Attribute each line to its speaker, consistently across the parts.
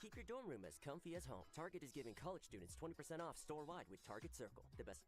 Speaker 1: Keep your dorm room as comfy as home. Target is giving college students 20% off store-wide with Target Circle. The best.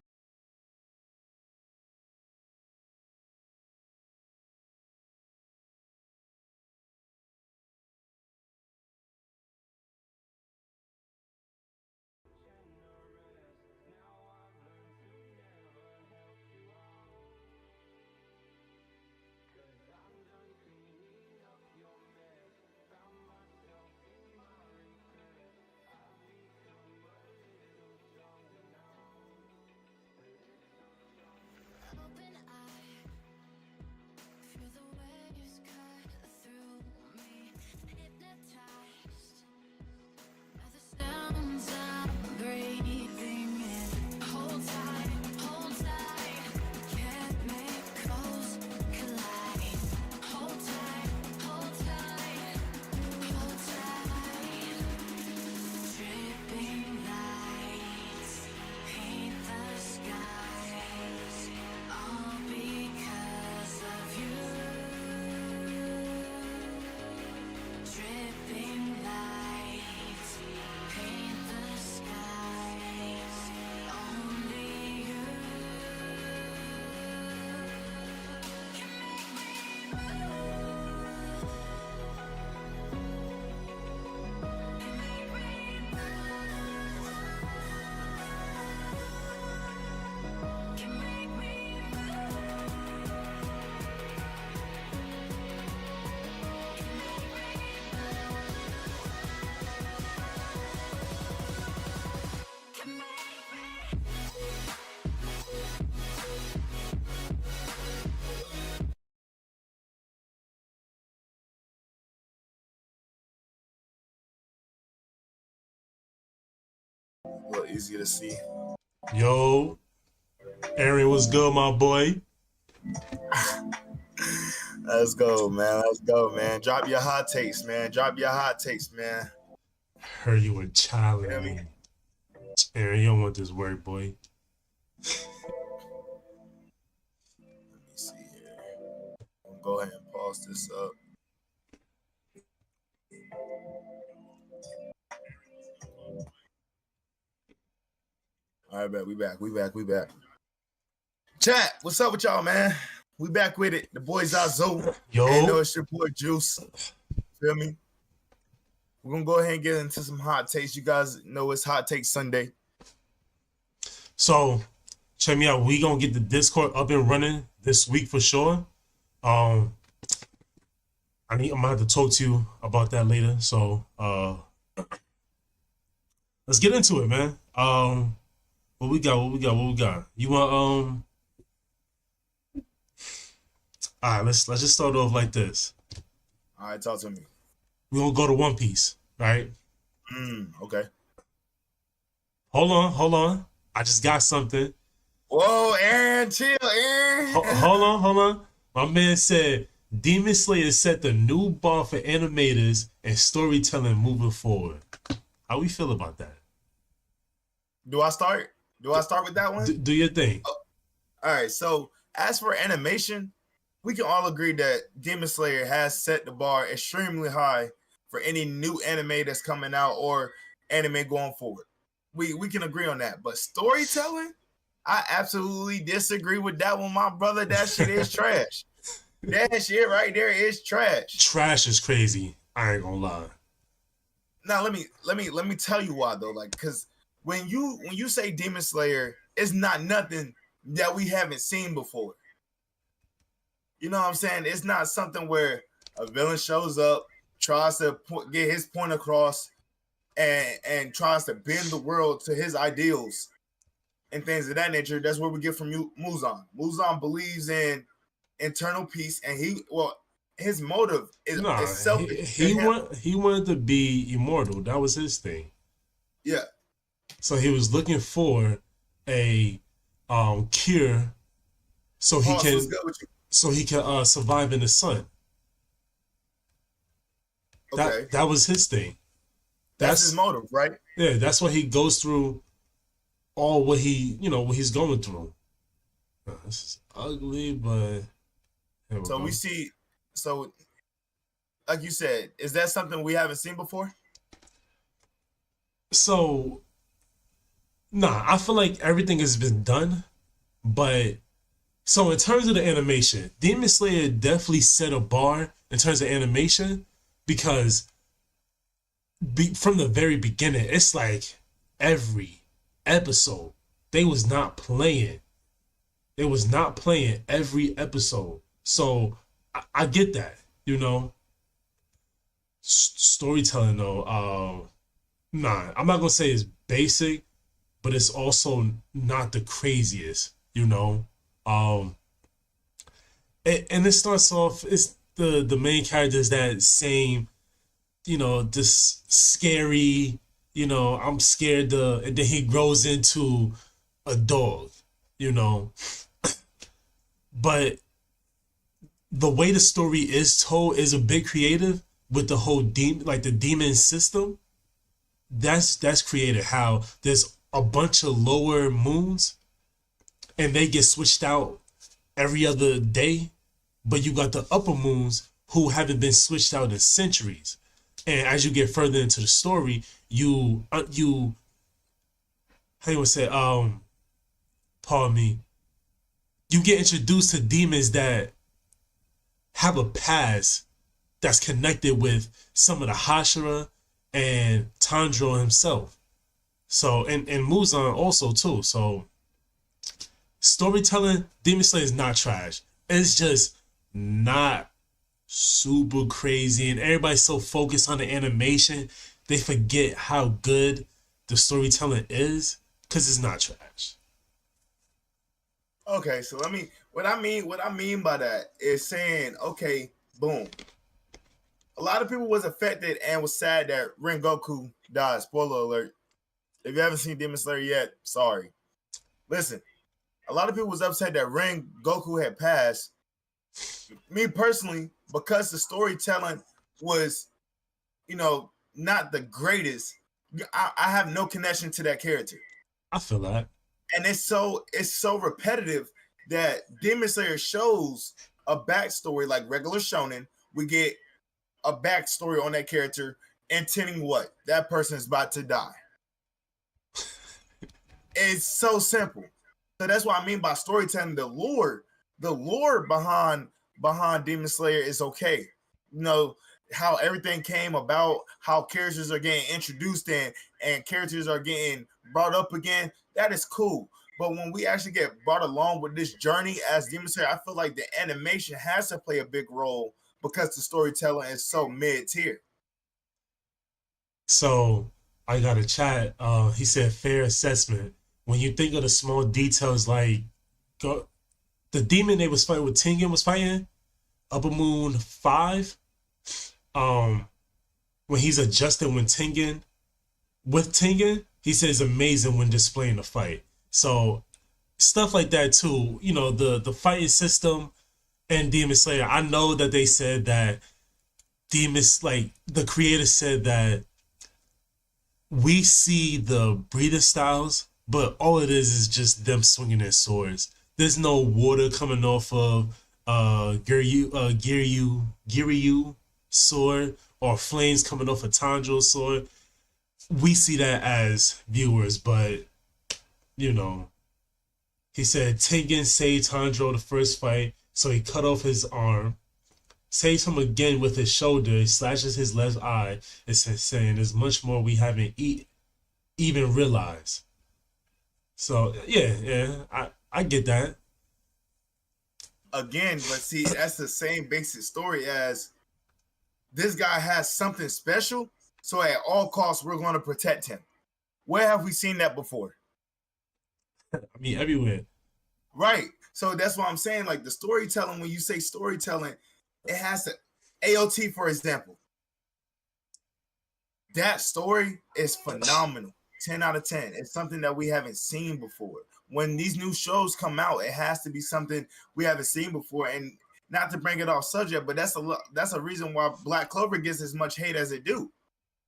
Speaker 2: A little easier to see.
Speaker 3: Yo, Aaron, what's good, my boy?
Speaker 2: Let's go, man. Let's go, man. Drop your hot takes, man. Drop your hot takes, man.
Speaker 3: Heard you were challenging
Speaker 2: Feel me?
Speaker 3: me. Aaron, you don't want this word, boy.
Speaker 2: Let me see here. I'm gonna go ahead and pause this up. All right, bet. We back. Chat, what's up with y'all, man? We back with it. The boys are Zoe.
Speaker 3: Yo.
Speaker 2: And no, it's your boy Juice. Feel me? We're gonna go ahead and get into some hot takes. You guys know it's Hot Take Sunday.
Speaker 3: So, check me out. We gonna get the Discord up and running this week for sure. I'm gonna have to talk to you about that later. So, let's get into it, man. What we got? You want all right, let's just start off like this.
Speaker 2: All right, talk to me.
Speaker 3: We gonna go to One Piece, right?
Speaker 2: Okay.
Speaker 3: Hold on. I just got something.
Speaker 2: Whoa, Aaron, chill, Aaron.
Speaker 3: Hold on. My man said Demon Slayer set the new bar for animators and storytelling moving forward. How we feel about that?
Speaker 2: Do I start with that one?
Speaker 3: Do your thing.
Speaker 2: Oh, all right. So as for animation, we can all agree that Demon Slayer has set the bar extremely high for any new anime that's coming out or anime going forward. We can agree on that. But storytelling, I absolutely disagree with that one, my brother. That shit is trash. That shit right there is trash.
Speaker 3: Trash is crazy. I ain't gonna lie.
Speaker 2: Now let me tell you why though. Like, cause when you say Demon Slayer, it's not nothing that we haven't seen before. You know what I'm saying? It's not something where a villain shows up, tries to get his point across, and tries to bend the world to his ideals and things of that nature. That's what we get from Muzan. Muzan believes in internal peace, and his motive is selfish.
Speaker 3: He wanted to be immortal. That was his thing.
Speaker 2: Yeah.
Speaker 3: So he was looking for a cure so he can survive in the sun.
Speaker 2: Okay.
Speaker 3: That was his thing.
Speaker 2: That's his motive, right?
Speaker 3: Yeah, that's why he goes through all what he's going through. This is ugly, but
Speaker 2: we see. So, like you said, is that something we haven't seen before?
Speaker 3: So, nah, I feel like everything has been done, but so in terms of the animation, Demon Slayer definitely set a bar in terms of animation because from the very beginning, it's like every episode they was not playing. It was not playing every episode. So I get that, you know. Storytelling though, nah, I'm not gonna say it's basic, but it's also not the craziest, you know. And it starts off, it's the main character is that same, you know, this scary, you know, I'm scared and then he grows into a dog, you know. But the way the story is told is a bit creative with the whole the demon system. That's creative, how there's a bunch of lower moons and they get switched out every other day, but you got the upper moons who haven't been switched out in centuries. And as you get further into the story, you how you would say, pardon me, you get introduced to demons that have a past that's connected with some of the Hashira and Tanjiro himself. So, and Muzan also too. So, storytelling, Demon Slayer is not trash. It's just not super crazy. And everybody's so focused on the animation, they forget how good the storytelling is because it's not trash.
Speaker 2: Okay, so what I mean by that is saying, okay, boom. A lot of people was affected and was sad that Rengoku died. Spoiler alert. If you haven't seen Demon Slayer yet, sorry. Listen, a lot of people was upset that Ren Goku had passed. Me personally, because the storytelling was, not the greatest, I have no connection to that character.
Speaker 3: I feel that.
Speaker 2: And it's so repetitive that Demon Slayer shows a backstory like regular shonen. We get a backstory on that character intending what? That person is about to die. It's so simple. So that's what I mean by storytelling. The lore behind Demon Slayer is okay. How everything came about, how characters are getting introduced and characters are getting brought up again. That is cool. But when we actually get brought along with this journey as Demon Slayer, I feel like the animation has to play a big role because the storytelling is so mid-tier.
Speaker 3: So I got a chat. He said fair assessment. When you think of the small details, like the demon they was fighting with Tengen was fighting, Upper Moon 5. When he's adjusting with Tengen, he says amazing when displaying the fight. So stuff like that too. The fighting system and Demon Slayer. I know that they said that the creator said that we see the breather styles, but all it is just them swinging their swords. There's no water coming off of Giryu sword or flames coming off of Tanjiro's sword. We see that as viewers, but he said Tengen saved Tanjiro the first fight, so he cut off his arm, saves him again with his shoulder, slashes his left eye, and saying there's much more we haven't even realized. So yeah, I get that.
Speaker 2: Again, but see, that's the same basic story as this guy has something special, so at all costs we're going to protect him. Where have we seen that before?
Speaker 3: I mean, everywhere.
Speaker 2: Right. So that's what I'm saying. Like the storytelling, when you say storytelling, it has to AOT, for example. That story is phenomenal. 10 out of 10. It's something that we haven't seen before. When these new shows come out, it has to be something we haven't seen before. And not to bring it off subject, but that's a reason why Black Clover gets as much hate as it do,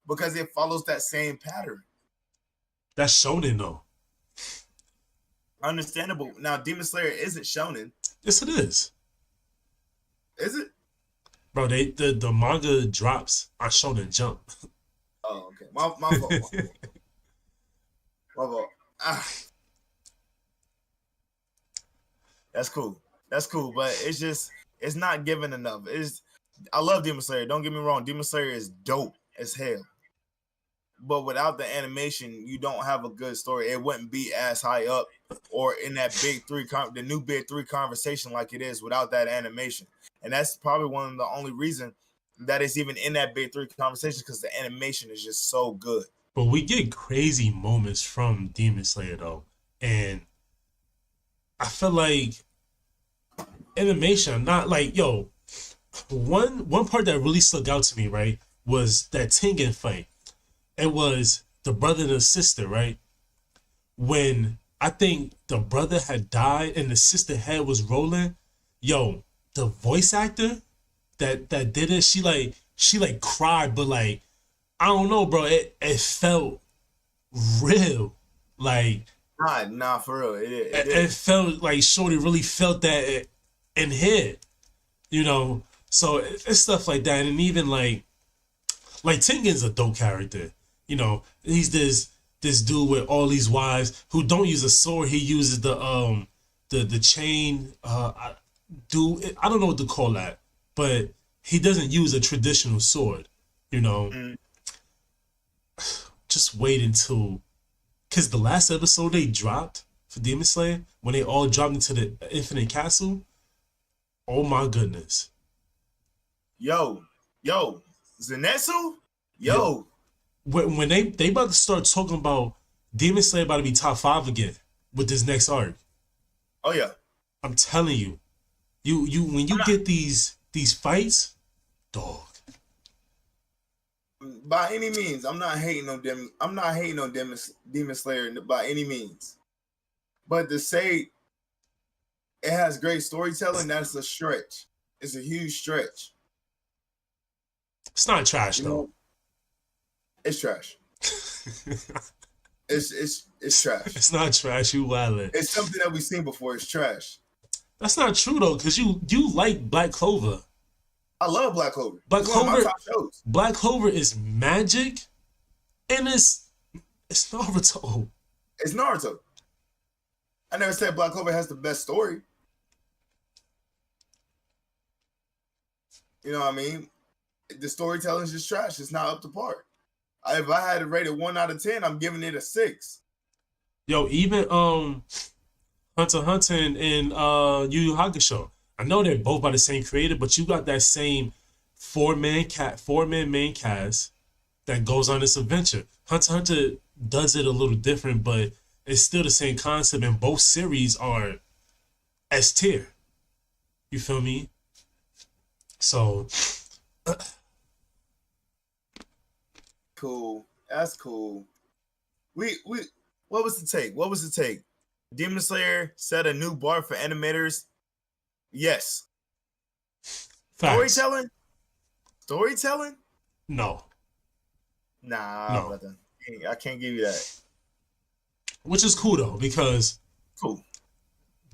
Speaker 2: because it follows that same pattern.
Speaker 3: That's shonen though.
Speaker 2: Understandable. Now, Demon Slayer isn't shonen.
Speaker 3: Yes, it is.
Speaker 2: Is it?
Speaker 3: Bro, the manga drops on Shonen Jump.
Speaker 2: Oh, okay. My fault. My fault. That's cool. But it's not given enough. I love Demon Slayer. Don't get me wrong. Demon Slayer is dope as hell. But without the animation, you don't have a good story. It wouldn't be as high up or in that the new big three conversation like it is without that animation. And that's probably one of the only reasons that it's even in that big three conversation, because the animation is just so good.
Speaker 3: But we get crazy moments from Demon Slayer though. And I feel like animation, not like, one part that really stuck out to me, right, was that Tengen fight. It was the brother and the sister, right? When I think the brother had died and the sister head was rolling, the voice actor that did it, she cried, but like, I don't know, bro. It felt real. Like,
Speaker 2: nah, for real.
Speaker 3: It felt like Shorty really felt that in here, So it's stuff like that, and even like Tengen's a dope character. He's this dude with all these wives who don't use a sword. He uses the chain. I don't know what to call that, but he doesn't use a traditional sword. Just wait until, because the last episode they dropped for Demon Slayer, when they all dropped into the Infinite Castle, oh my goodness.
Speaker 2: Yo, Zenitsu?
Speaker 3: When they about to start talking about Demon Slayer about to be top 5 again with this next arc.
Speaker 2: Oh yeah.
Speaker 3: I'm telling you. You when you get these fights, dog.
Speaker 2: by any means. I'm not hating on Demon Slayer by any means. But to say it has great storytelling, that's a stretch. It's a huge stretch.
Speaker 3: It's not trash though.
Speaker 2: It's trash. It's trash.
Speaker 3: It's not trash. You wildin'.
Speaker 2: It's something that we've seen before. It's trash.
Speaker 3: That's not true though, because you like Black Clover.
Speaker 2: I love Black Clover.
Speaker 3: Black
Speaker 2: It's one of
Speaker 3: Clover.
Speaker 2: my top shows.
Speaker 3: Black Clover is magic, and it's Naruto.
Speaker 2: It's Naruto. I never said Black Clover has the best story. You know what I mean? The storytelling is just trash. It's not up to par. If I had to rate it 1 out of 10, I'm giving it a 6.
Speaker 3: Yo, even Hunter x Hunter and Yu Yu Hakusho. I know they're both by the same creator, but you got that same four-man main cast that goes on this adventure. Hunter x Hunter does it a little different, but it's still the same concept, and both series are S tier. You feel me? So
Speaker 2: cool. That's cool. We what was the take? What was the take? Demon Slayer set a new bar for animators. Yes.
Speaker 3: facts.
Speaker 2: Storytelling?
Speaker 3: No.
Speaker 2: Nah,
Speaker 3: No.
Speaker 2: brother. I can't give you that.
Speaker 3: Which is cool though, because
Speaker 2: Cool.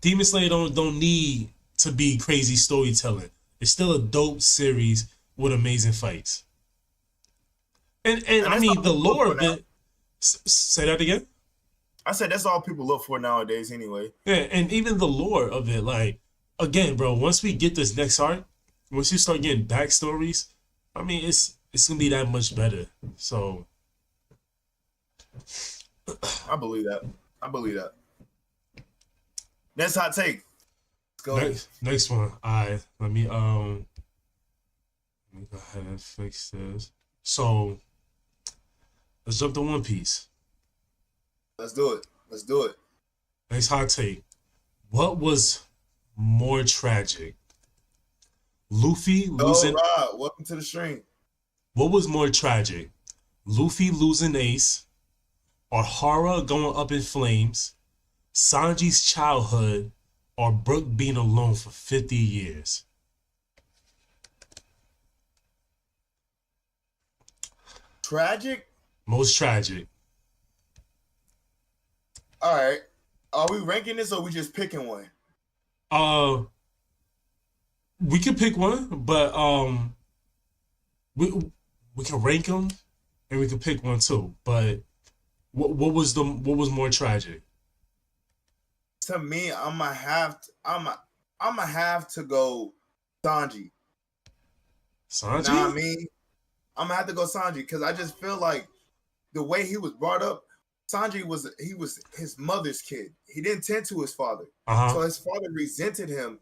Speaker 3: Demon Slayer don't need to be crazy storytelling. It's still a dope series with amazing fights. And I mean the lore of it. Say that again.
Speaker 2: I said that's all people look for nowadays anyway.
Speaker 3: Yeah, and even the lore of it, like, again, bro, once we get this next arc, once you start getting backstories, I mean, it's gonna be that much better. So
Speaker 2: I believe that. Next hot take. Let's go.
Speaker 3: next one. Let me go ahead and fix this. So let's jump to One Piece.
Speaker 2: Let's do it.
Speaker 3: Next hot take. What was more tragic? Luffy losing.
Speaker 2: Rob, welcome to the stream.
Speaker 3: What was more tragic? Luffy losing Ace, or Hara going up in flames, Sanji's childhood, or Brook being alone for 50 years?
Speaker 2: Tragic?
Speaker 3: Most tragic.
Speaker 2: All right. Are we ranking this or we just picking one?
Speaker 3: We could pick one, but we can rank them, and we could pick one too. But what was more tragic?
Speaker 2: To me, I'm gonna have to go Sanji.
Speaker 3: Sanji?
Speaker 2: You know what I mean? I'm gonna have to go Sanji because I just feel like the way he was brought up, Sanji was his mother's kid. He didn't tend to his father.
Speaker 3: Uh-huh.
Speaker 2: So his father resented him,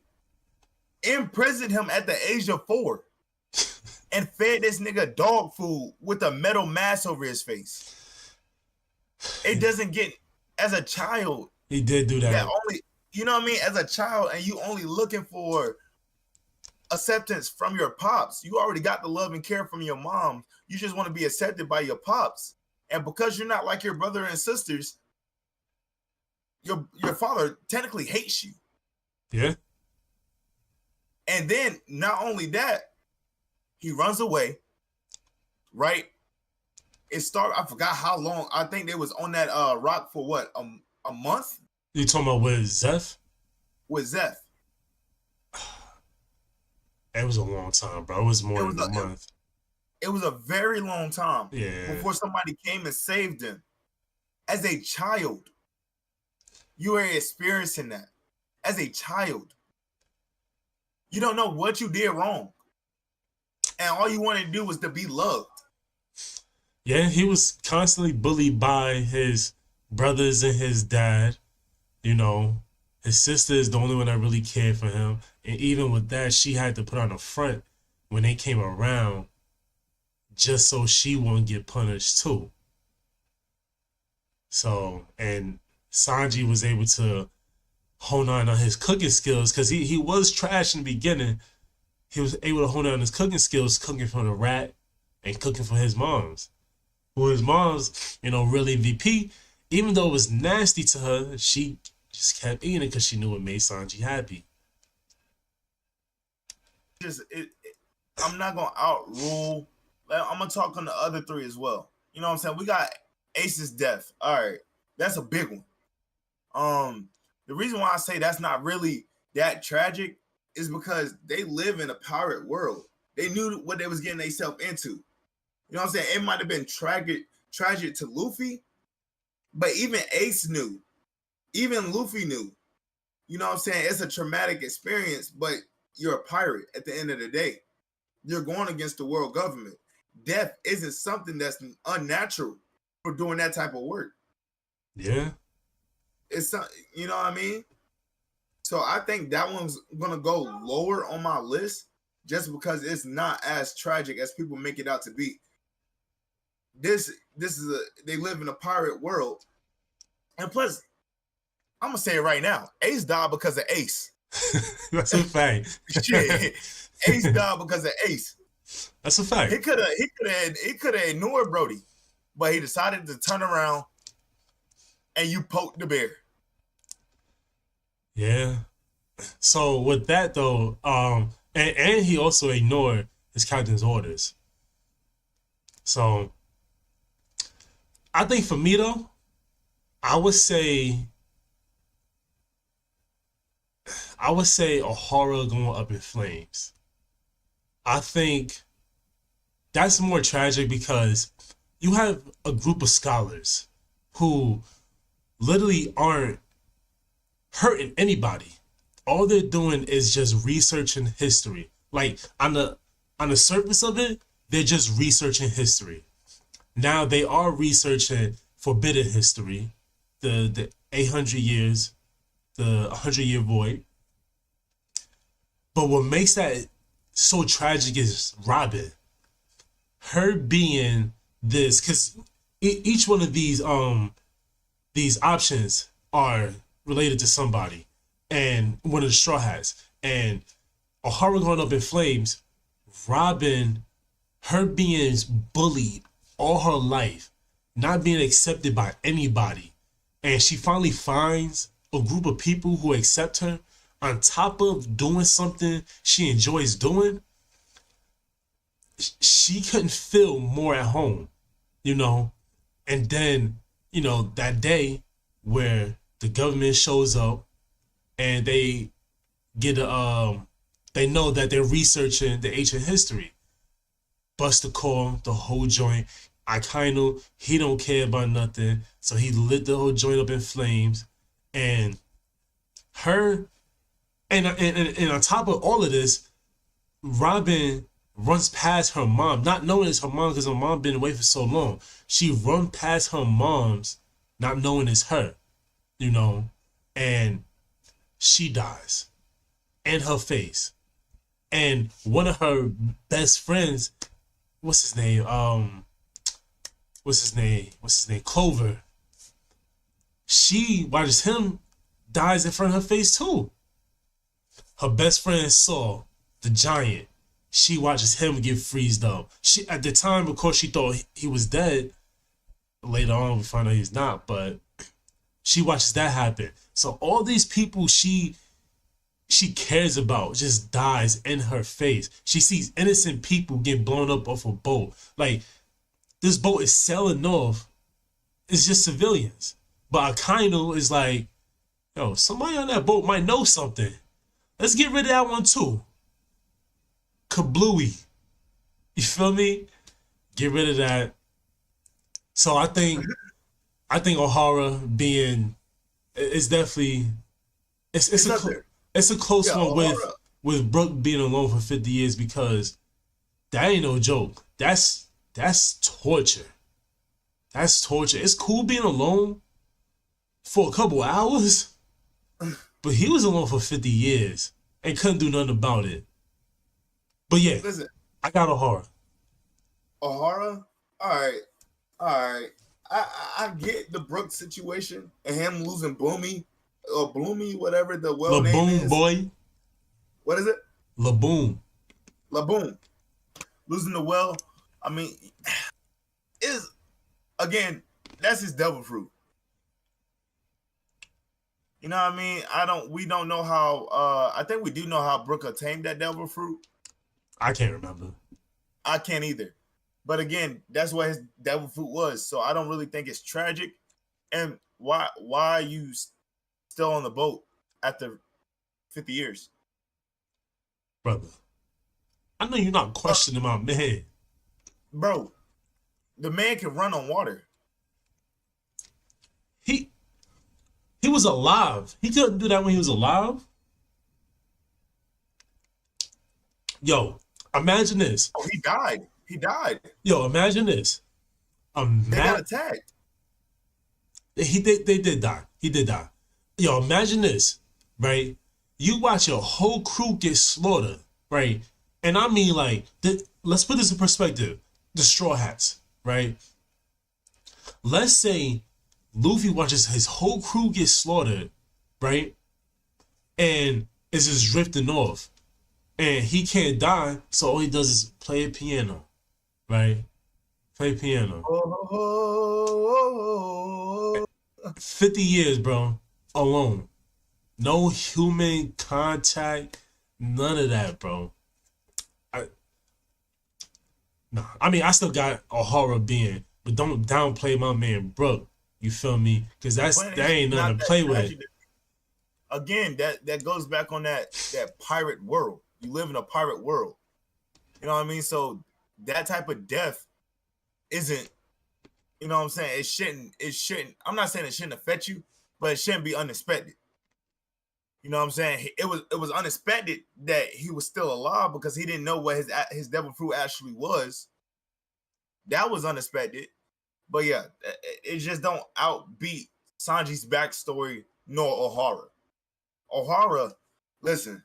Speaker 2: imprisoned him at the age of 4, and fed this nigga dog food with a metal mask over his face. It doesn't get, as a child.
Speaker 3: He did do that.
Speaker 2: You know what I mean? As a child, and you only looking for acceptance from your pops. You already got the love and care from your mom. You just want to be accepted by your pops. And because you're not like your brother and sisters, your father technically hates you.
Speaker 3: Yeah.
Speaker 2: And then not only that, he runs away, right? I forgot how long. I think they was on that rock for what, a month?
Speaker 3: You talking about with Zeph?
Speaker 2: With Zeph.
Speaker 3: It was a long time, bro. It was more than a month.
Speaker 2: It was a very long time
Speaker 3: before
Speaker 2: somebody came and saved him. As a child, you are experiencing that. As a child, you don't know what you did wrong. And all you wanted to do was to be loved.
Speaker 3: Yeah, he was constantly bullied by his brothers and his dad. You know, his sister is the only one that really cared for him. And even with that, she had to put on a front when they came around just so she won't get punished too. So, and Sanji was able to hone on his cooking skills because he was trash in the beginning. He was able to hone on his cooking skills, cooking from the rat and cooking for his moms. Who his mom's, really MVP. Even though it was nasty to her, she just kept eating it because she knew it made Sanji happy.
Speaker 2: I'm not gonna outrule. I'm gonna talk on the other three as well. You know what I'm saying? We got Ace's death. All right, that's a big one. The reason why I say that's not really that tragic is because they live in a pirate world. They knew what they was getting themselves into. You know what I'm saying? It might have been tragic to Luffy, but even Ace knew. Even Luffy knew. You know what I'm saying? It's a traumatic experience, but you're a pirate at the end of the day. You're going against the world government. Death isn't something that's unnatural for doing that type of work.
Speaker 3: Yeah.
Speaker 2: It's, you know what I mean? So I think that one's going to go lower on my list just because it's not as tragic as people make it out to be. This is they live in a pirate world. And plus, I'm going to say it right now. Ace died because of Ace.
Speaker 3: That's a fact.
Speaker 2: Shit. Ace died because of Ace.
Speaker 3: That's a fact.
Speaker 2: He could have ignored Brody, but he decided to turn around and you poked the bear.
Speaker 3: Yeah. So with that though, and he also ignored his captain's orders. So I think for me though, I would say Ohara going up in flames. I think that's more tragic because you have a group of scholars who literally aren't hurting anybody. All they're doing is just researching history. Like on the surface of it, they're just researching history. Now they are researching forbidden history, the 800 years, the 100-year void. But what makes that so tragic is Robin. Her being this, because each one of these options are related to somebody, and one of the Straw Hats, and Ohara going up in flames. Robin, her being bullied all her life, not being accepted by anybody, and she finally finds a group of people who accept her on top of doing something she enjoys doing. She couldn't feel more at home, and then, that day where the government shows up and they get they know that they're researching the ancient history. Buster call the whole joint. Akainu, he don't care about nothing, so he lit the whole joint up in flames. And her, and on top of all of this, Robin runs past her mom, not knowing it's her mom because her mom been away for so long. She run past her mom's, not knowing it's her, and she dies in her face. And one of her best friends, what's his name? Clover. She watches him dies in front of her face too. Her best friend Saw, the giant, she watches him get freezed up. She, at the time, of course, she thought he was dead. Later on, we find out he's not, but she watches that happen. So all these people she cares about just dies in her face. She sees innocent people get blown up off a boat. Like, this boat is sailing off. It's just civilians. But Akainu is like, yo, somebody on that boat might know something. Let's get rid of that one too. Kablooey. You feel me? Get rid of that. So I think Ohara being, it's definitely, it's a close one with Brook being alone for 50 years, because that ain't no joke. That's torture. That's torture. It's cool being alone for a couple hours, but he was alone for 50 years and couldn't do nothing about it. But yeah, listen, I got Ohara.
Speaker 2: Ohara? All right. I get the Brook situation and him losing Bloomy, or Bloomy, whatever the well name is.
Speaker 3: Laboon, boy.
Speaker 2: What is it?
Speaker 3: Laboon.
Speaker 2: Losing the well. I mean, is again, that's his devil fruit. You know what I mean? We don't know how, I think we do know how Brooke tamed that devil fruit.
Speaker 3: I can't remember.
Speaker 2: I can't either. But again, that's what his devil fruit was. So I don't really think it's tragic. And why are you still on the boat after 50 years?
Speaker 3: Brother, I know you're not questioning my man.
Speaker 2: Bro, the man can run on water.
Speaker 3: He was alive. He couldn't do that when he was alive. Yo, imagine this.
Speaker 2: Oh, he died. He died.
Speaker 3: Yo, imagine this.
Speaker 2: They got attacked.
Speaker 3: They did die. He did die. Yo, imagine this, right? You watch your whole crew get slaughtered, right? And I mean, like, let's put this in perspective. The Straw Hats, right? Let's say Luffy watches his whole crew get slaughtered, right? And is just drifting off. And he can't die, so all he does is play a piano, right? Play piano. 50 years, bro, alone. No human contact, none of that, bro. I mean, I still got a horror being, but don't downplay my man Brooke. You feel me? Because that ain't nothing to play with.
Speaker 2: Again, that goes back on that pirate world. You live in a pirate world. You know what I mean? So that type of death isn't, you know what I'm saying? It shouldn't, I'm not saying it shouldn't affect you, but it shouldn't be unexpected. You know what I'm saying? It was unexpected that he was still alive because he didn't know what his devil fruit actually was. That was unexpected. But yeah, it just don't outbeat Sanji's backstory nor Ohara. Ohara, listen.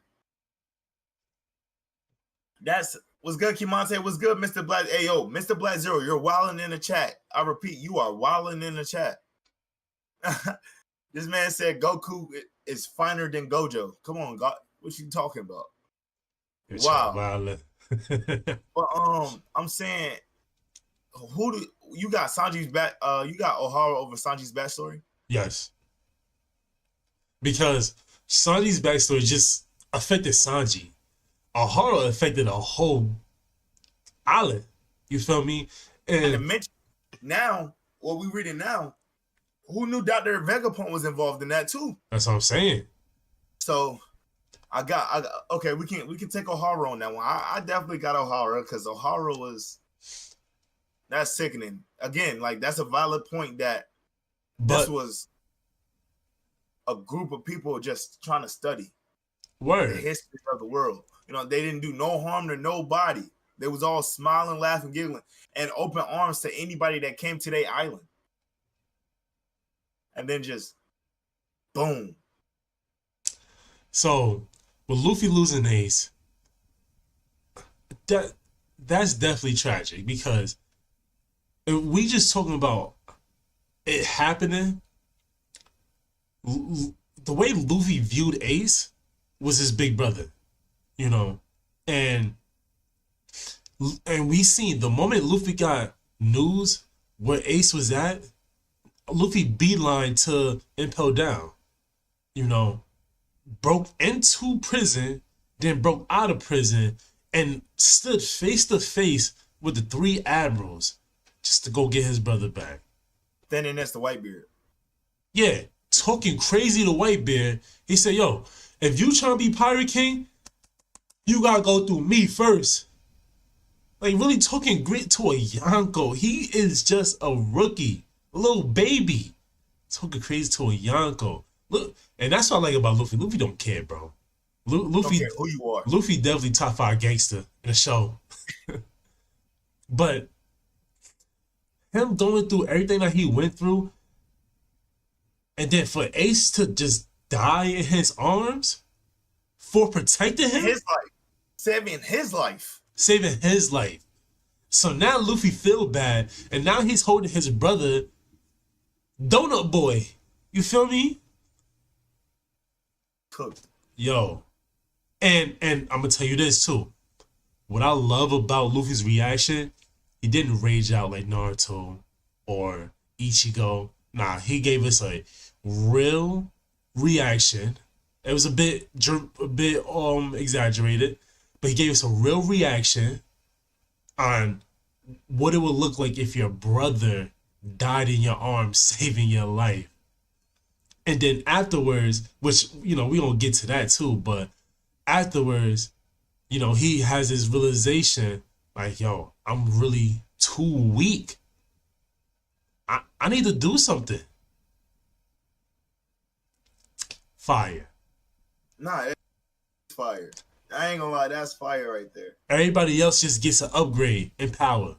Speaker 2: That's what's good, Kimante. What's good, Mr. Black? Ayo, Mr. Black Zero, you're wilding in the chat. I repeat, you are wilding in the chat. This man said Goku is finer than Gojo. Come on, God, what you talking about? Wow. But I'm saying, you got Sanji's back? You got Ohara over Sanji's backstory?
Speaker 3: Yes, because Sanji's backstory just affected Sanji. Ohara affected a whole island. You feel me? And
Speaker 2: now, what we reading now, who knew Dr. Vegapunk was involved in that too?
Speaker 3: That's what I'm saying.
Speaker 2: So I got okay, we can take Ohara on that one. I definitely got Ohara because Ohara that's sickening. Again, like that's a valid point that this was a group of people just trying to study the history of the world. You know, they didn't do no harm to nobody. They was all smiling, laughing, giggling, and open arms to anybody that came to their island. And then just boom.
Speaker 3: So with Luffy losing Ace, that's definitely tragic because if we just talking about it happening, the way Luffy viewed Ace was his big brother, you know, and we seen the moment Luffy got news where Ace was at, Luffy beeline to Impel Down, you know, broke into prison, then broke out of prison and stood face to face with the 3 admirals just to go get his brother back.
Speaker 2: Then that's the Whitebeard.
Speaker 3: Yeah, talking crazy to Whitebeard. He said, yo, if you trying to be Pirate King, you gotta go through me first. Like, really talking grit to a Yonko. He is just a rookie, a little baby. Talking crazy to a Yonko. Look, and that's what I like about Luffy. Luffy don't care, bro. Luffy,
Speaker 2: don't care who you are.
Speaker 3: Luffy definitely top 5 gangster in the show. But him going through everything that he went through, and then for Ace to just die in his arms for protecting him,
Speaker 2: his life, saving his life. So now Luffy feel bad, and now he's holding his brother, Donut Boy. You feel me? Cooked.
Speaker 3: Yo, and I'm gonna tell you this too. What I love about Luffy's reaction He didn't rage out like Naruto or Ichigo. Nah, he gave us a real reaction. It was a bit exaggerated, but he gave us a real reaction on what it would look like if your brother died in your arms, saving your life. And then afterwards, which, we don't get to that too, but afterwards, he has this realization like, yo, I'm really too weak. I need to do something. Fire.
Speaker 2: Nah, it's fire. I ain't gonna lie, that's fire right there.
Speaker 3: Everybody else just gets an upgrade in power.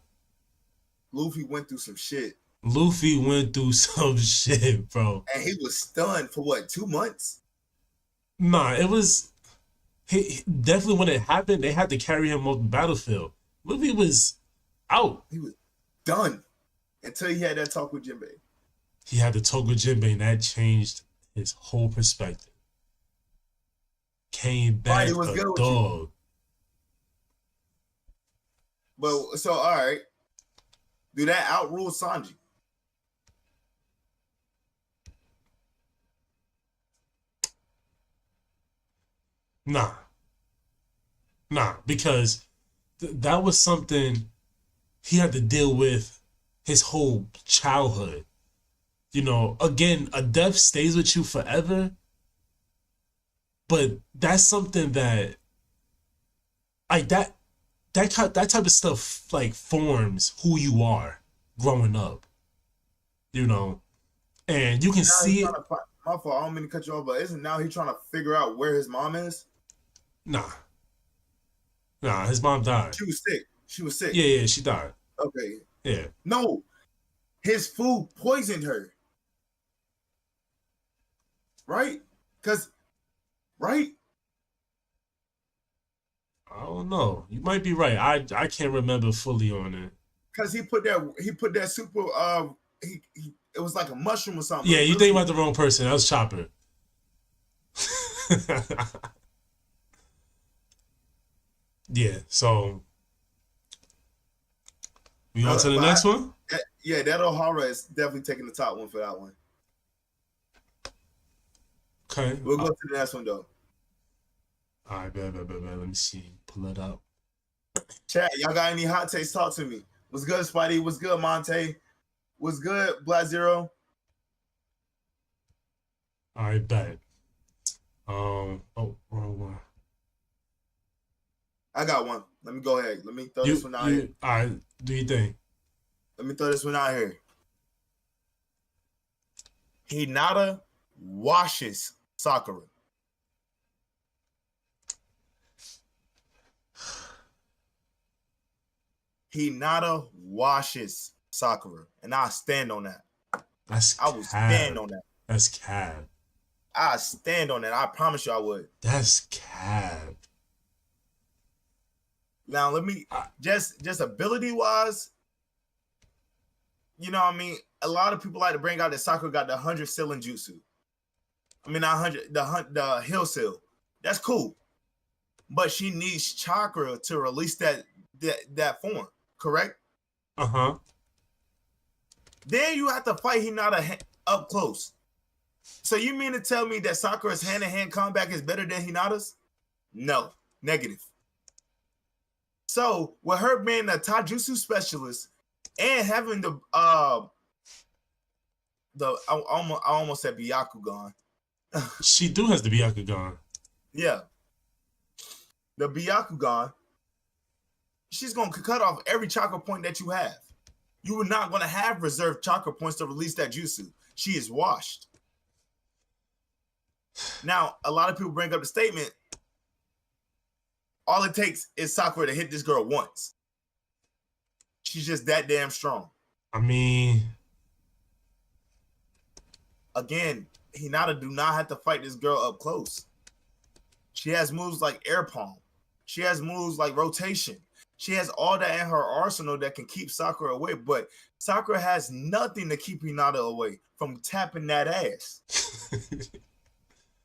Speaker 2: Luffy went through some shit.
Speaker 3: Luffy went through some shit, bro.
Speaker 2: And he was stunned for what, 2 months?
Speaker 3: Nah, it was... definitely when it happened, they had to carry him off the battlefield. Luffy was out.
Speaker 2: He was done until he had that talk with Jinbei.
Speaker 3: He had to talk with Jinbei, and that changed his whole perspective. Came back a dog.
Speaker 2: But, so, all right. Do that outrule Sanji?
Speaker 3: Nah, because that was something he had to deal with his whole childhood. Again, a death stays with you forever, but that's something that, like, that type of stuff, like, forms who you are growing up, and you can see it.
Speaker 2: My fault, I don't mean to cut you off, but isn't now he trying to figure out where his mom is?
Speaker 3: Nah, his mom died.
Speaker 2: She was sick.
Speaker 3: Yeah, she died.
Speaker 2: Okay.
Speaker 3: Yeah.
Speaker 2: No, his food poisoned her. Right? Right?
Speaker 3: I don't know. You might be right. I can't remember fully on it.
Speaker 2: Because he put that super it was like a mushroom or something.
Speaker 3: Yeah, you think about the wrong person. That was Chopper. Yeah, so we on to the next one?
Speaker 2: That O'Hara is definitely taking the top one for that one.
Speaker 3: Okay.
Speaker 2: We'll go to the next one, though.
Speaker 3: All right, bet. Let me see. Pull it up.
Speaker 2: Chat, y'all got any hot takes? Talk to me. What's good, Spidey? What's good, Monte? What's good, Black Zero?
Speaker 3: All right, bet. Wrong one.
Speaker 2: I got one. Let me go ahead. Let me throw this one out here.
Speaker 3: All right, do you think?
Speaker 2: Let me throw this one out here. Hinata washes Sakura. Hinata washes Sakura. And I stand on that. I will stand on that.
Speaker 3: That's cab.
Speaker 2: I stand on that. I promise you I would.
Speaker 3: That's cab.
Speaker 2: Now let me just ability wise, you know what I mean? A lot of people like to bring out that Sakura got the 100 ceiling jutsu. I mean, not 100, the hill seal. That's cool. But she needs chakra to release that form, correct?
Speaker 3: Uh-huh.
Speaker 2: Then you have to fight Hinata up close. So you mean to tell me that Sakura's hand-to-hand combat is better than Hinata's? No. Negative. So with her being a taijutsu specialist and having I almost said Byakugan.
Speaker 3: She do has the Byakugan.
Speaker 2: Yeah. The Byakugan, she's going to cut off every chakra point that you have. You are not going to have reserved chakra points to release that jutsu. She is washed. Now, a lot of people bring up the statement, all it takes is Sakura to hit this girl once. She's just that damn strong.
Speaker 3: I mean,
Speaker 2: again, Hinata do not have to fight this girl up close. She has moves like air palm. She has moves like rotation. She has all that in her arsenal that can keep Sakura away, but Sakura has nothing to keep Hinata away from tapping that ass.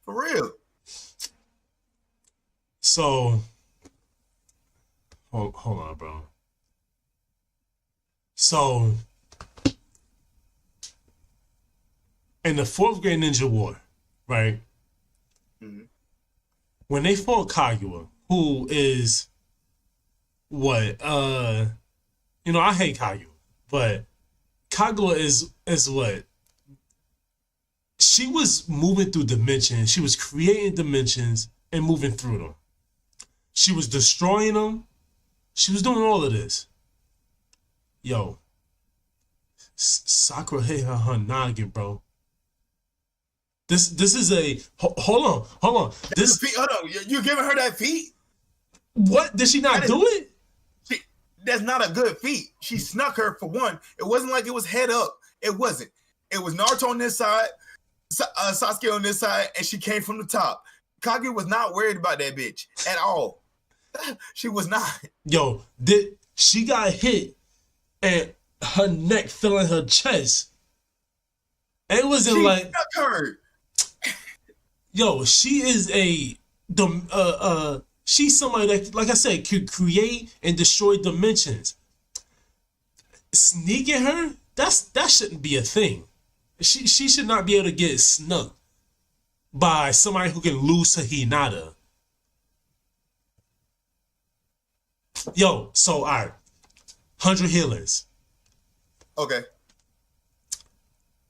Speaker 2: For real.
Speaker 3: So, hold on, bro. So, in the 4th grade Ninja War, right?
Speaker 2: Mm-hmm.
Speaker 3: When they fought Kaguya, who is what? I hate Kaguya, but Kaguya is what? She was moving through dimensions. She was creating dimensions and moving through them. She was destroying them. She was doing all of this. Yo, Sakura hit her noggin, bro. This is a hold on. This
Speaker 2: feat, hold on, you giving her that feat?
Speaker 3: What did she not do it?
Speaker 2: That's not a good feat. She snuck her for one. It wasn't like it was head up. It wasn't. It was Naruto on this side, Sasuke on this side, and she came from the top. Kaguya was not worried about that bitch at all. She was not.
Speaker 3: Yo, she got hit and her neck fell in her chest. And it wasn't like
Speaker 2: her.
Speaker 3: Yo, she is she's somebody that, like I said, could create and destroy dimensions. Sneaking her, that shouldn't be a thing. She should not be able to get snuck by somebody who can lose to Hinata. Yo, so all right, 100 healings.
Speaker 2: Okay.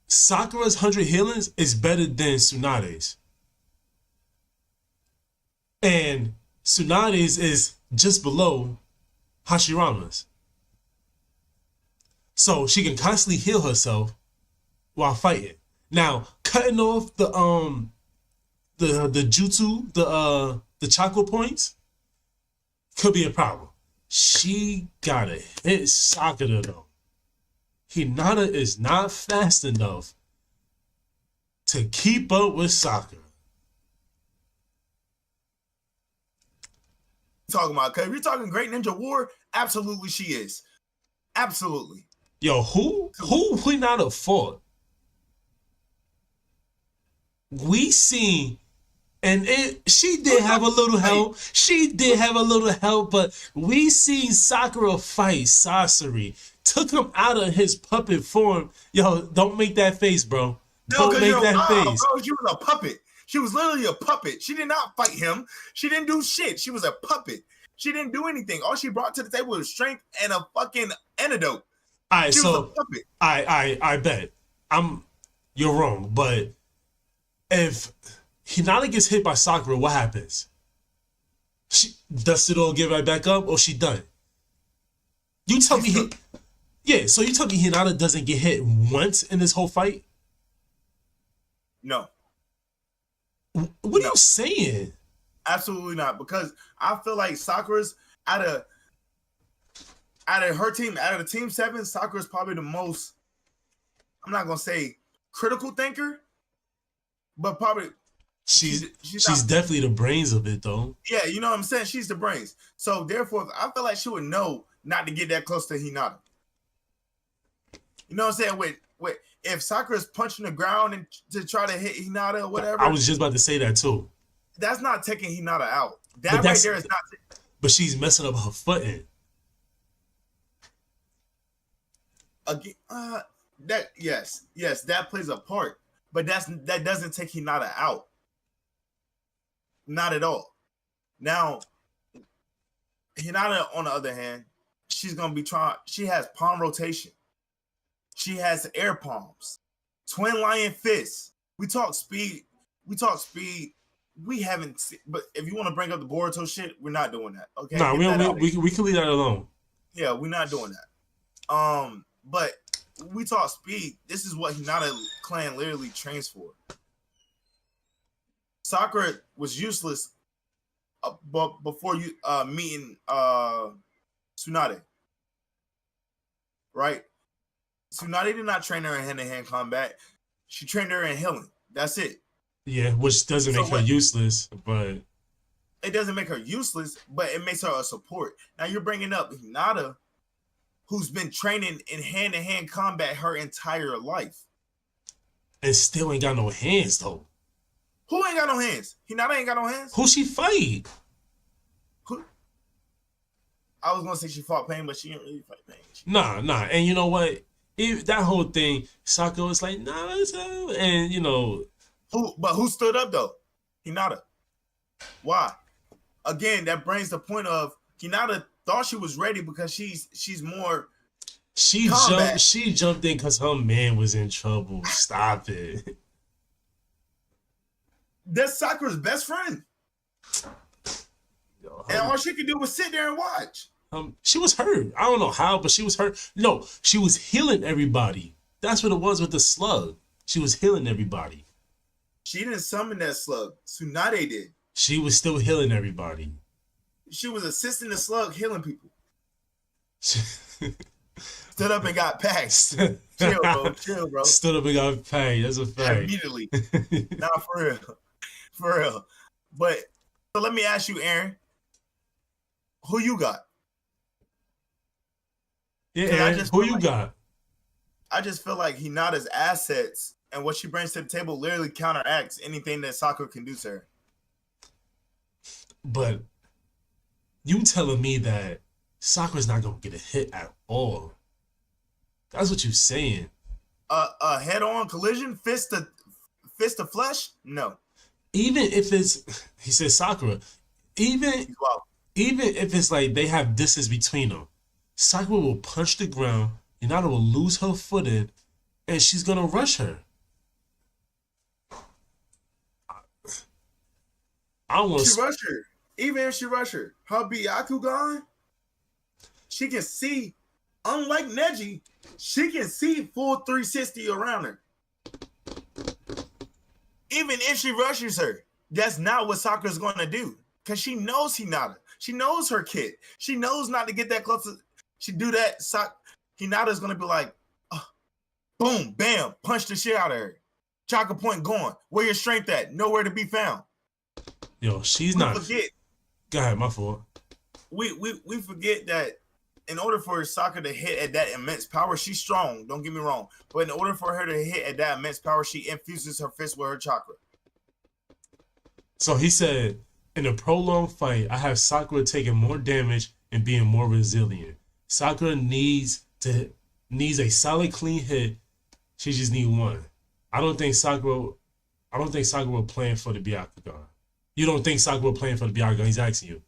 Speaker 3: Sakura's 100 healings is better than Tsunade's. And Tsunade's is just below Hashirama's. So she can constantly heal herself while fighting. Now, cutting off the jutsu, the chakra points could be a problem. She gotta hit Sakura though. Hinata is not fast enough to keep up with Sakura.
Speaker 2: Talking about, because if you're talking Great Ninja War, absolutely she is. Absolutely.
Speaker 3: Yo, who Hinata fought? We seen, and she did have a little help. She did have a little help, but we seen Sakura fight Sasori. Took him out of his puppet form. Yo, don't make that face, bro. Don't make that face.
Speaker 2: Bro, she was a puppet. She was literally a puppet. She did not fight him. She didn't do shit. She was a puppet. She didn't do anything. All she brought to the table was strength and a fucking antidote.
Speaker 3: All right,
Speaker 2: she
Speaker 3: so
Speaker 2: was a puppet.
Speaker 3: I bet you're wrong, but if Hinata gets hit by Sakura, what happens? She dusts it all, get right back up, or she done? You tell me, so you tell me Hinata doesn't get hit once in this whole fight?
Speaker 2: No.
Speaker 3: What are you saying?
Speaker 2: Absolutely not, because I feel like Sakura's out of her team, out of the team 7, Sakura's probably the most, I'm not gonna say critical thinker, but probably
Speaker 3: she's definitely the brains of it though.
Speaker 2: Yeah, you know what I'm saying? She's the brains. So therefore, I feel like she would know not to get that close to Hinata. You know what I'm saying? With if Sakura's punching the ground and to try to hit Hinata or whatever.
Speaker 3: I was just about to say that too.
Speaker 2: That's not taking Hinata out. That right there is not.
Speaker 3: But she's messing up her footing.
Speaker 2: Again, yes, that plays a part. But that doesn't take Hinata out. Not at all. Now, Hinata, on the other hand, she's gonna be trying. She has palm rotation. She has air palms, twin lion fists. We talk speed. We haven't seen, but if you want to bring up the Boruto shit, we're not doing that. Okay.
Speaker 3: No, we can leave that alone.
Speaker 2: Yeah, we're not doing that. But we talk speed. This is what Hinata clan literally trains for. Sakura was useless, but before you meeting Tsunade, right? Tsunade did not train her in hand-to-hand combat. She trained her in healing. That's it.
Speaker 3: Yeah, which doesn't make her useless, but
Speaker 2: it doesn't make her useless, but it makes her a support. Now you're bringing up Hinata, who's been training in hand-to-hand combat her entire life,
Speaker 3: and still ain't got no hands though.
Speaker 2: Who ain't got no hands? Hinata ain't got no hands.
Speaker 3: Who she fight?
Speaker 2: Who? I was gonna say she fought Pain, but she didn't really fight Pain.
Speaker 3: Nah. And you know what? That whole thing, Sakura was like, nah, and you know,
Speaker 2: who stood up though? Hinata. Why? Again, that brings the point of Hinata thought she was ready because she's more.
Speaker 3: She jumped in because her man was in trouble. Stop it.
Speaker 2: That's Sakura's best friend.
Speaker 3: Yo,
Speaker 2: and all she could do was sit there and watch.
Speaker 3: She was hurt. I don't know how, but she was hurt. No, she was healing everybody. That's what it was with the slug. She was healing everybody.
Speaker 2: She didn't summon that slug. Tsunade did.
Speaker 3: She was still healing everybody.
Speaker 2: She was assisting the slug healing people. Stood up and got packed. Chill, bro. Chill, bro.
Speaker 3: Stood up and got packed. That's a fact.
Speaker 2: Immediately. Nah, for real. For real. But so let me ask you, Aaron. Who you got?
Speaker 3: Yeah, Aaron, who you got?
Speaker 2: I just feel like Hinata's assets and what she brings to the table literally counteracts anything that Sakura can do to her.
Speaker 3: But you telling me that Sakura's not gonna get a hit at all? That's what you're saying.
Speaker 2: A head-on collision, fist to flesh? No.
Speaker 3: Even if it's, he said Sakura. Even if it's like they have distance between them, Sakura will punch the ground. Hinata will lose her footing, and she's gonna rush her. I don't want
Speaker 2: to rush her. Even if she rush her, her Byakugan, she can see. Unlike Neji, she can see full 360 around her. Even if she rushes her, that's not what Sakura's going to do. Because she knows Hinata. She knows her kid. She knows not to get that close. She do that. Hinata's going to be like, oh, boom, bam, punch the shit out of her. Chakra point gone. Where your strength at? Nowhere to be found.
Speaker 3: Yo, she's not.
Speaker 2: Forget.
Speaker 3: Go ahead, my fault.
Speaker 2: We forget that in order for Sakura to hit at that immense power, she's strong. Don't get me wrong. But in order for her to hit at that immense power, she infuses her fist with her chakra.
Speaker 3: So he said, in a prolonged fight, I have Sakura taking more damage and being more resilient. Sakura needs a solid, clean hit. She just need one. I don't think Sakura playing for the Byakugan. You don't think Sakura playing for the Byakugan? He's asking you.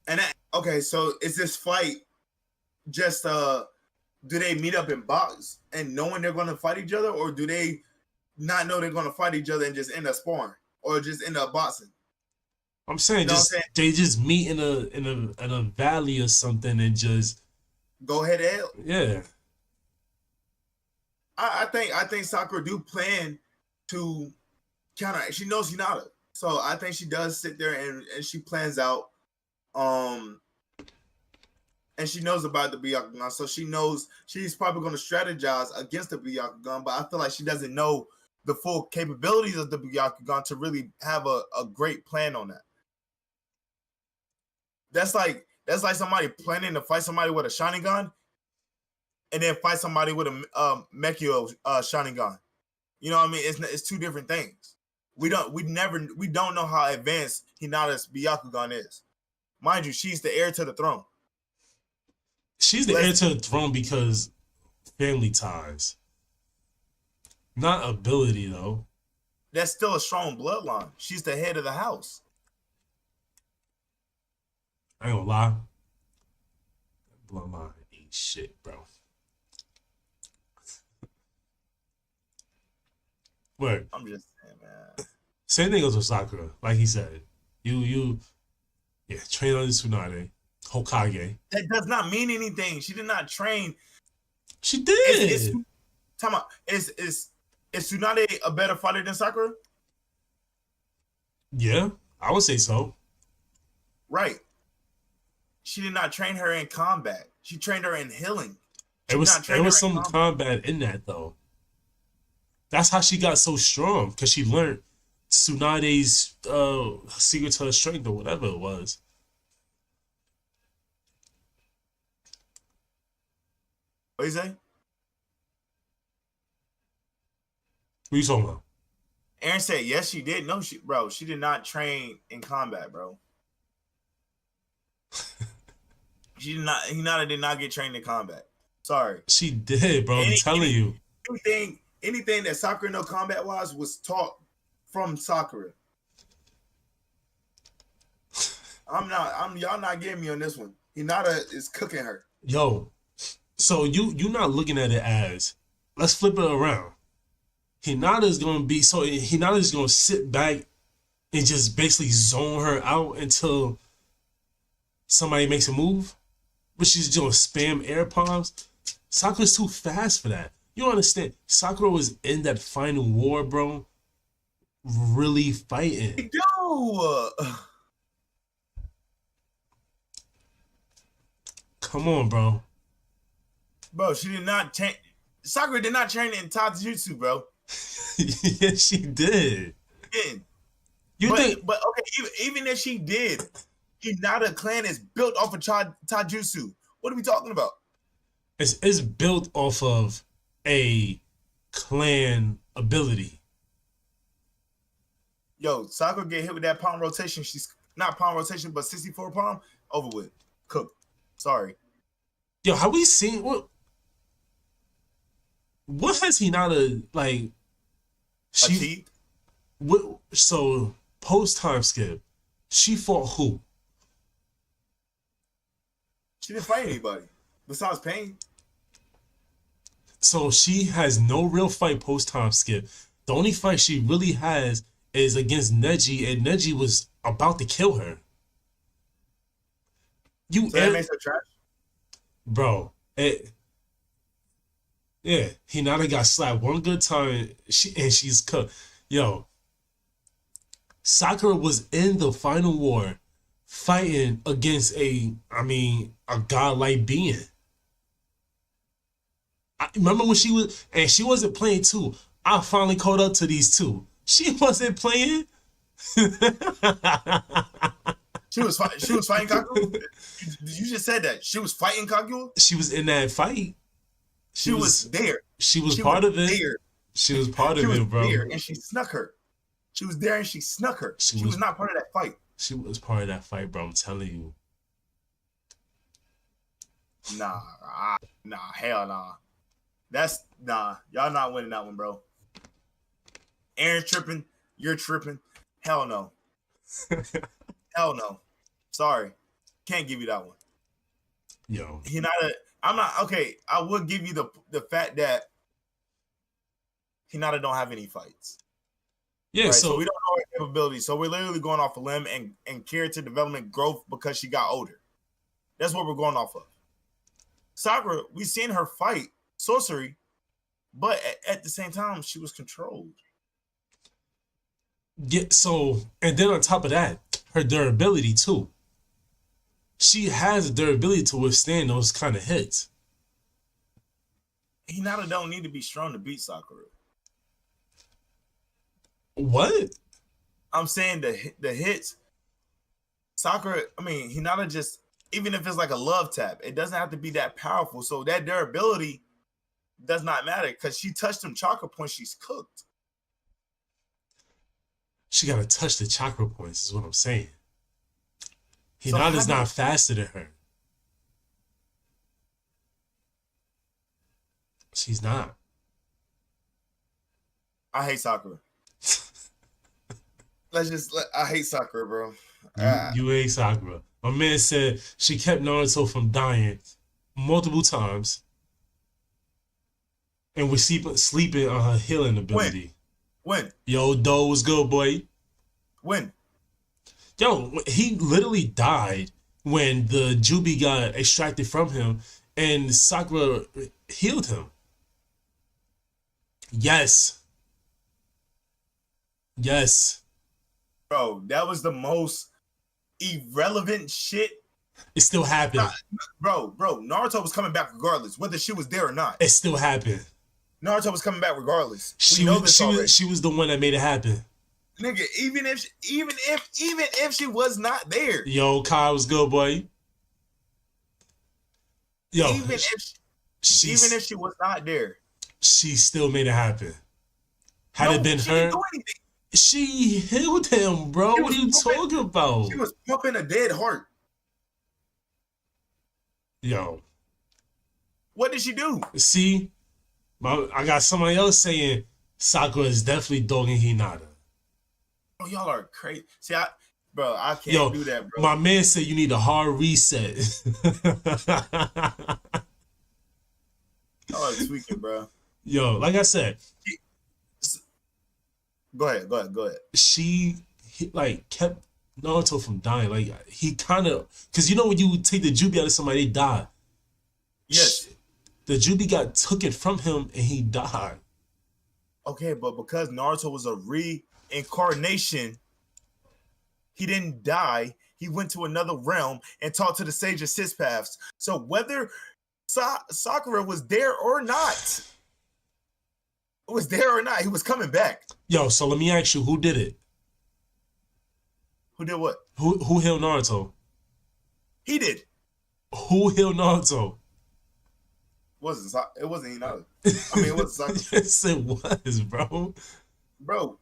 Speaker 2: And okay, so is this fight just do they meet up in box and knowing they're going to fight each other, or do they not know they're going to fight each other and just end up sparring or just end up boxing?
Speaker 3: I'm saying, they just meet in a valley or something and just
Speaker 2: go head to head.
Speaker 3: Yeah.
Speaker 2: I think Sakura do plan to counter. She knows Hinata, so I think she does sit there and she plans out. And she knows about the Byakugan, so she knows she's probably going to strategize against the Byakugan, but I feel like she doesn't know the full capabilities of the Byakugan to really have a great plan on that. That's like somebody planning to fight somebody with a Sharingan and then fight somebody with a Mekio Sharingan. You know what I mean? It's two different things. We don't know how advanced Hinata's Byakugan is. Mind you, she's the heir to the throne.
Speaker 3: She's the heir to the throne because family ties. Not ability, though.
Speaker 2: That's still a strong bloodline. She's the head of the house.
Speaker 3: I ain't gonna lie. Bloodline ain't shit, bro. Word.
Speaker 2: I'm just saying, man.
Speaker 3: Same thing goes with Sakura. Like he said. Yeah, train on the Tsunade. Hokage.
Speaker 2: That does not mean anything. She did not train.
Speaker 3: She did.
Speaker 2: Time out. Is Tsunade a better fighter than Sakura?
Speaker 3: Yeah, I would say so.
Speaker 2: Right. She did not train her in combat. She trained her in healing.
Speaker 3: There was some combat in that, though. That's how she got so strong, because she learned Tsunade's secret to her strength or whatever it was.
Speaker 2: What you say?
Speaker 3: What you talking about?
Speaker 2: Aaron said, yes, she did. No, she did not train in combat, bro. Hinata did not get trained in combat. Sorry.
Speaker 3: She did, bro. I'm telling you.
Speaker 2: Anything that Sakura no combat wise was taught from Sakura. Y'all not getting me on this one. Hinata is cooking her.
Speaker 3: Yo, so you not looking at it as, let's flip it around. Hinata's gonna sit back and just basically zone her out until somebody makes a move, but she's doing spam air palms. Sakura's too fast for that. You don't understand. Sakura was in that final war, bro, really fighting.
Speaker 2: Yo,
Speaker 3: Come on, bro.
Speaker 2: bro, she did not train. Sakura did not train in Taijutsu, bro.
Speaker 3: Yes, she did.
Speaker 2: But okay, even if she did, Hinata clan is built off of Taijutsu. What are we talking about?
Speaker 3: It's built off of a clan ability.
Speaker 2: Yo, Sakura get hit with that palm rotation. She's not palm rotation, but 64 palm. Over with. Cooked. Sorry.
Speaker 3: Yo, have we seen what has Hinata like?
Speaker 2: Achieved?
Speaker 3: So post time skip, she fought who?
Speaker 2: She didn't fight anybody besides Pain.
Speaker 3: So she has no real fight post time skip. The only fight she really has is against Neji, and Neji was about to kill her.
Speaker 2: So that makes her trash?
Speaker 3: Bro, yeah, Hinata got slapped one good time, and she's cooked. Yo, Sakura was in the final war fighting against a godlike being. I remember when she wasn't playing too. I finally caught up to these two. She wasn't playing.
Speaker 2: She was fighting Kaguya? You just said that. She was fighting Kaguya?
Speaker 3: She was in that fight.
Speaker 2: She was there.
Speaker 3: She was part of it.
Speaker 2: There.
Speaker 3: She was part of it, bro.
Speaker 2: There, and she snuck her. She was there and she snuck her. She was not part of that fight.
Speaker 3: She was part of that fight, bro. I'm telling you.
Speaker 2: Nah, hell nah. Y'all not winning that one, bro. Aaron's tripping. You're tripping. Hell no. Hell no. Sorry. Can't give you that one.
Speaker 3: Yo.
Speaker 2: I'm not okay. I would give you the fact that Hinata don't have any fights.
Speaker 3: Yeah,
Speaker 2: right?
Speaker 3: so
Speaker 2: we don't know her capabilities. So we're literally going off a limb and character development growth because she got older. That's what we're going off of. Sakura, we seen her fight sorcery, but at the same time, she was controlled.
Speaker 3: Yeah, so and then on top of that, her durability too. She has the durability to withstand those kind of hits.
Speaker 2: Hinata don't need to be strong to beat Sakura.
Speaker 3: What?
Speaker 2: I'm saying the hits. Sakura, Hinata just, even if it's like a love tap, it doesn't have to be that powerful. So that durability does not matter because she touched them chakra points, she's cooked.
Speaker 3: She got to touch the chakra points, is what I'm saying. Hinata's not faster than her. She's not.
Speaker 2: I hate Sakura. I hate Sakura, bro.
Speaker 3: You hate Sakura. My man said she kept Naruto from dying multiple times and was sleeping on her healing ability.
Speaker 2: When?
Speaker 3: Yo, Doe was good, boy.
Speaker 2: When?
Speaker 3: Yo, he literally died when the Jubi got extracted from him and Sakura healed him. Yes. Yes.
Speaker 2: Bro, that was the most irrelevant shit.
Speaker 3: It still happened.
Speaker 2: Bro, Naruto was coming back regardless, whether she was there or not.
Speaker 3: It still happened.
Speaker 2: Naruto was coming back regardless.
Speaker 3: She was the one that made it happen.
Speaker 2: Nigga, even if she was not there.
Speaker 3: Yo, Kai was good, boy. Yo,
Speaker 2: even if she was not there,
Speaker 3: she still made it happen. Had it been
Speaker 2: she
Speaker 3: her,
Speaker 2: didn't do anything.
Speaker 3: She healed him, bro. What are you talking about?
Speaker 2: She was pumping a dead heart.
Speaker 3: Yo,
Speaker 2: What did she do?
Speaker 3: see, I got somebody else saying Sakura is definitely dogging Hinata.
Speaker 2: Oh, y'all are crazy. See, bro, I can't
Speaker 3: Yo,
Speaker 2: do that, bro.
Speaker 3: my man said you need a hard reset.
Speaker 2: Y'all are tweaking, bro.
Speaker 3: Yo, like I said,
Speaker 2: Go ahead.
Speaker 3: she like kept Naruto from dying. Like he kind of, cause you know when you take the Jubi out of somebody, they die.
Speaker 2: Yes.
Speaker 3: The Jubi got took it from him and he died.
Speaker 2: Okay, but because Naruto was a reincarnation, he didn't die. He went to another realm and talked to the Sage of Six Paths. So whether Sakura was there or not, he was coming back.
Speaker 3: Yo, so let me ask you, who did it?
Speaker 2: Who did what?
Speaker 3: Who healed Naruto?
Speaker 2: He did.
Speaker 3: Who healed Naruto?
Speaker 2: It wasn't Hinata. I mean, it wasn't Sakura.
Speaker 3: Yes, it was, bro.
Speaker 2: Bro,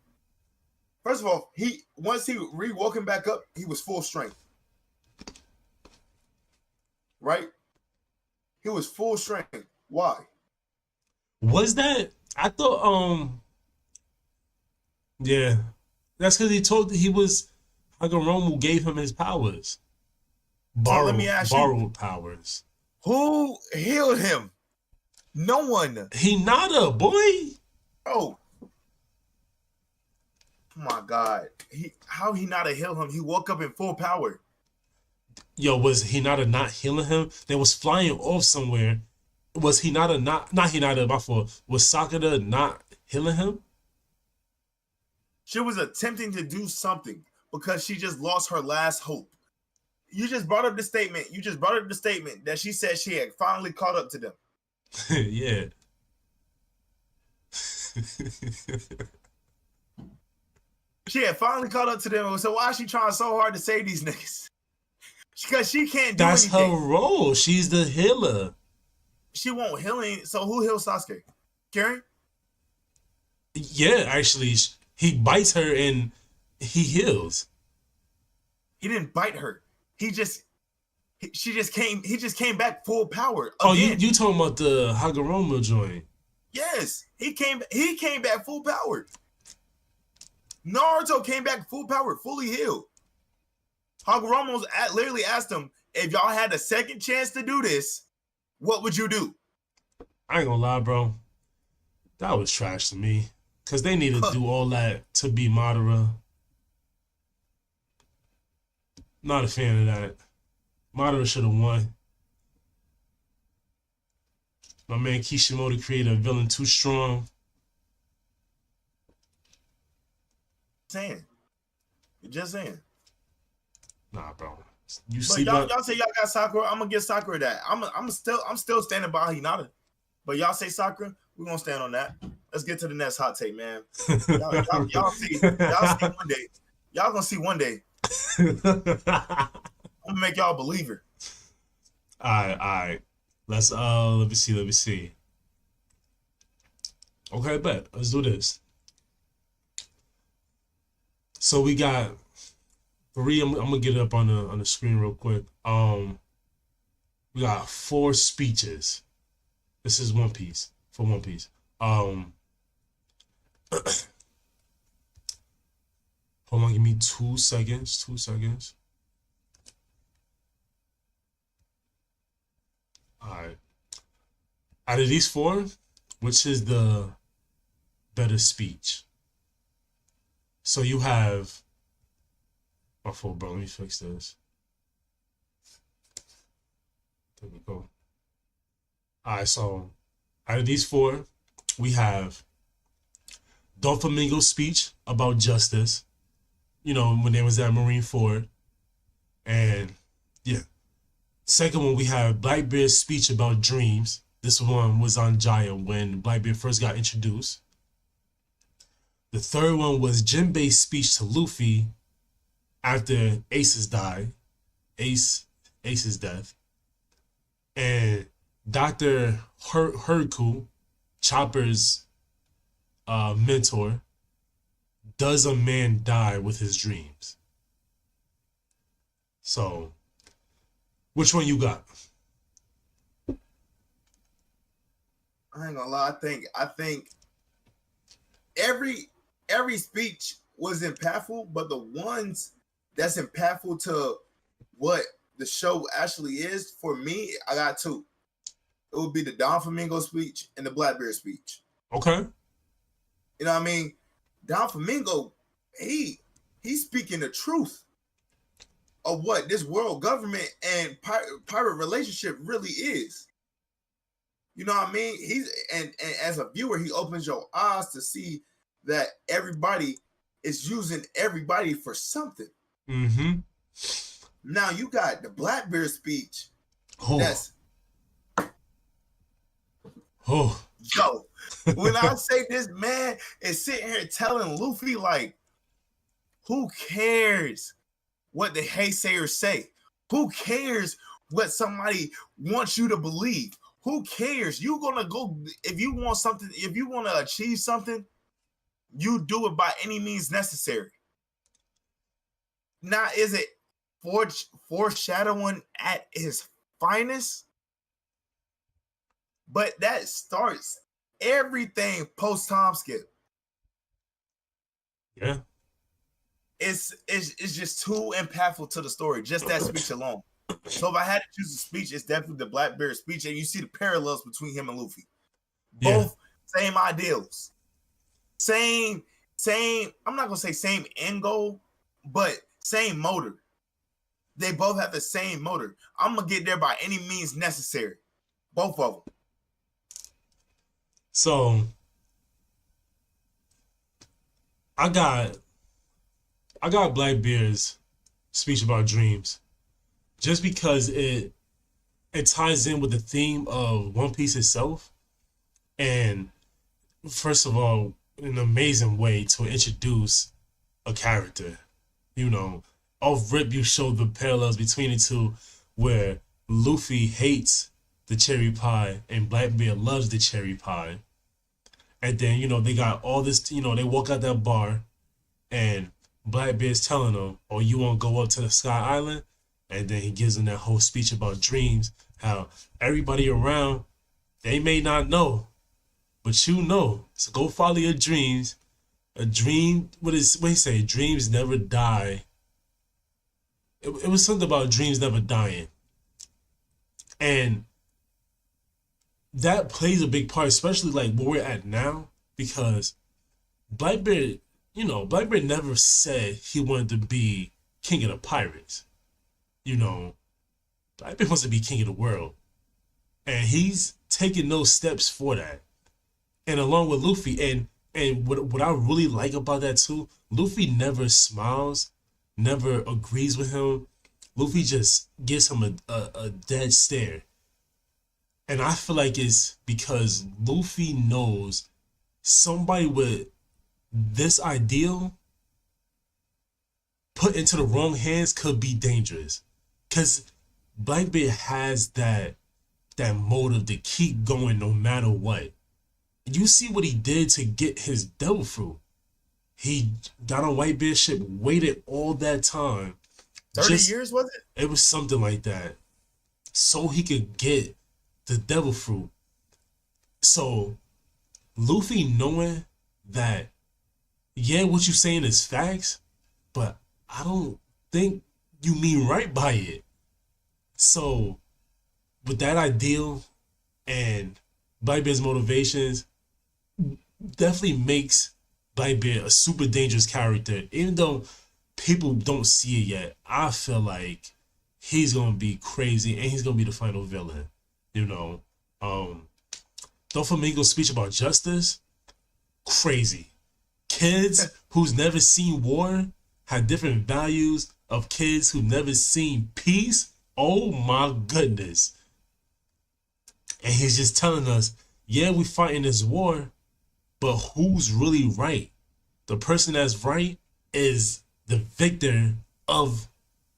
Speaker 2: first of all, once he woke him back up, he was full strength. Right? He was full strength. Why?
Speaker 3: Was that? I thought, yeah. That's because he was, Hagoromo gave him his powers. Borrowed powers.
Speaker 2: Who healed him? No one.
Speaker 3: Hinata, boy.
Speaker 2: Oh. Oh my God. How Hinata healed him? He woke up in full power.
Speaker 3: Yo, was Hinata not healing him? They was flying off somewhere. Was Hinata not Hinata, my fault. Was Sakura not healing him?
Speaker 2: She was attempting to do something because she just lost her last hope. You just brought up the statement. That she said she had finally caught up to them.
Speaker 3: Yeah.
Speaker 2: She had finally caught up to them. So why is she trying so hard to save these niggas? Because she can't do anything.
Speaker 3: That's her role. She's the healer.
Speaker 2: She won't heal any. So who heals Sasuke? Karen?
Speaker 3: Yeah, actually, he bites her and he heals.
Speaker 2: He didn't bite her. He just came back full power. Again.
Speaker 3: Oh, you talking about the Hagoromo joint?
Speaker 2: Yes, he came back full power. Naruto came back full power, fully healed. Hagoromo literally asked him, if y'all had a second chance to do this, what would you do?
Speaker 3: I ain't gonna lie, bro. That was trash to me. Because they need to do all that to be Madara. Not a fan of that. Madara should have won. My man Kishimoto created a villain too strong.
Speaker 2: Just saying.
Speaker 3: Nah, bro. You
Speaker 2: But
Speaker 3: see,
Speaker 2: y'all say y'all got Sakura. I'm gonna give Sakura that. I'm still standing by Hinata. But y'all say Sakura, we're gonna stand on that. Let's get to the next hot take, man. Y'all see one day. Y'all gonna see one day. I'm gonna make y'all a believer.
Speaker 3: All right. Let me see. Okay, bet. Let's do this. So we got 3. I'm gonna get it up on the screen real quick. We got 4 speeches. This is One Piece for One Piece. Hold on, give me 2 seconds. 2 seconds. All right. Out of these 4, which is the better speech? So you have. My fault, bro. Let me fix this. There we go. All right. So out of these 4, we have Doflamingo's speech about justice. You know, when they was at Marineford. And yeah. Second one, we have Blackbeard's speech about dreams. This one was on Jaya when Blackbeard first got introduced. The third one was Jinbei's speech to Luffy after Ace's death. And Dr. Herku, Chopper's mentor, does a man die with his dreams? So, which one you got?
Speaker 2: I ain't gonna lie. I think every speech was impactful, but the ones that's impactful to what the show actually is, for me, I got two. It would be the Don Flamingo speech and the Blackbeard speech.
Speaker 3: Okay.
Speaker 2: You know what I mean? Don Flamingo, he's speaking the truth of what this world government and pirate relationship really is. You know what I mean? And as a viewer, he opens your eyes to see that everybody is using everybody for something.
Speaker 3: Mm-hmm.
Speaker 2: Now you got the Blackbeard speech.
Speaker 3: Oh.
Speaker 2: That's
Speaker 3: oh.
Speaker 2: Yo, when I say this man is sitting here telling Luffy, like, who cares what the haysayers say? Who cares what somebody wants you to believe? Who cares? You're gonna go if you want something, if you want to achieve something, you do it by any means necessary. Now, is it foreshadowing at his finest? But that starts everything post time skip.
Speaker 3: Yeah.
Speaker 2: It's just too impactful to the story, just that speech alone. So if I had to choose a speech, it's definitely the Blackbeard speech, and you see the parallels between him and Luffy. Both same ideals. Same, I'm not gonna say same end goal, but same motor. They both have the same motor. I'm gonna get there by any means necessary. Both of them.
Speaker 3: So I got Blackbeard's speech about dreams just because it ties in with the theme of One Piece itself, and first of all, an amazing way to introduce a character. You know, off rip, you show the parallels between the two, where Luffy hates the cherry pie and Blackbeard loves the cherry pie. And then, you know, they got all this, you know, they walk out that bar and Blackbeard's telling them, oh, you want to go up to the Sky Island? And then he gives them that whole speech about dreams, how everybody around, they may not know, but you know. So go follow your dreams. A dream, what he say? Dreams never die. It was something about dreams never dying. And that plays a big part, especially like where we're at now, because Blackbeard, you know, Blackbeard never said he wanted to be king of the pirates. You know, Blackbeard wants to be king of the world. And he's taking those steps for that. And along with Luffy, and what I really like about that too, Luffy never smiles, never agrees with him. Luffy just gives him a dead stare. And I feel like it's because Luffy knows somebody with this ideal put into the wrong hands could be dangerous. Because Blackbeard has that motive to keep going no matter what. You see what he did to get his devil fruit. He got on Whitebeard's ship, waited all that time.
Speaker 2: 30 years, was it?
Speaker 3: It was something like that. So he could get the devil fruit. So Luffy knowing that, yeah, what you saying is facts, but I don't think you mean right by it. So with that ideal and Blackbeard's motivations, definitely makes Blackbeard a super dangerous character. Even though people don't see it yet, I feel like he's gonna be crazy and he's gonna be the final villain. You know, Doflamingo's speech about justice, crazy. Kids who's never seen war have different values of kids who've never seen peace. Oh my goodness. And he's just telling us, yeah, we fighting this war, but who's really right? The person that's right is the victor of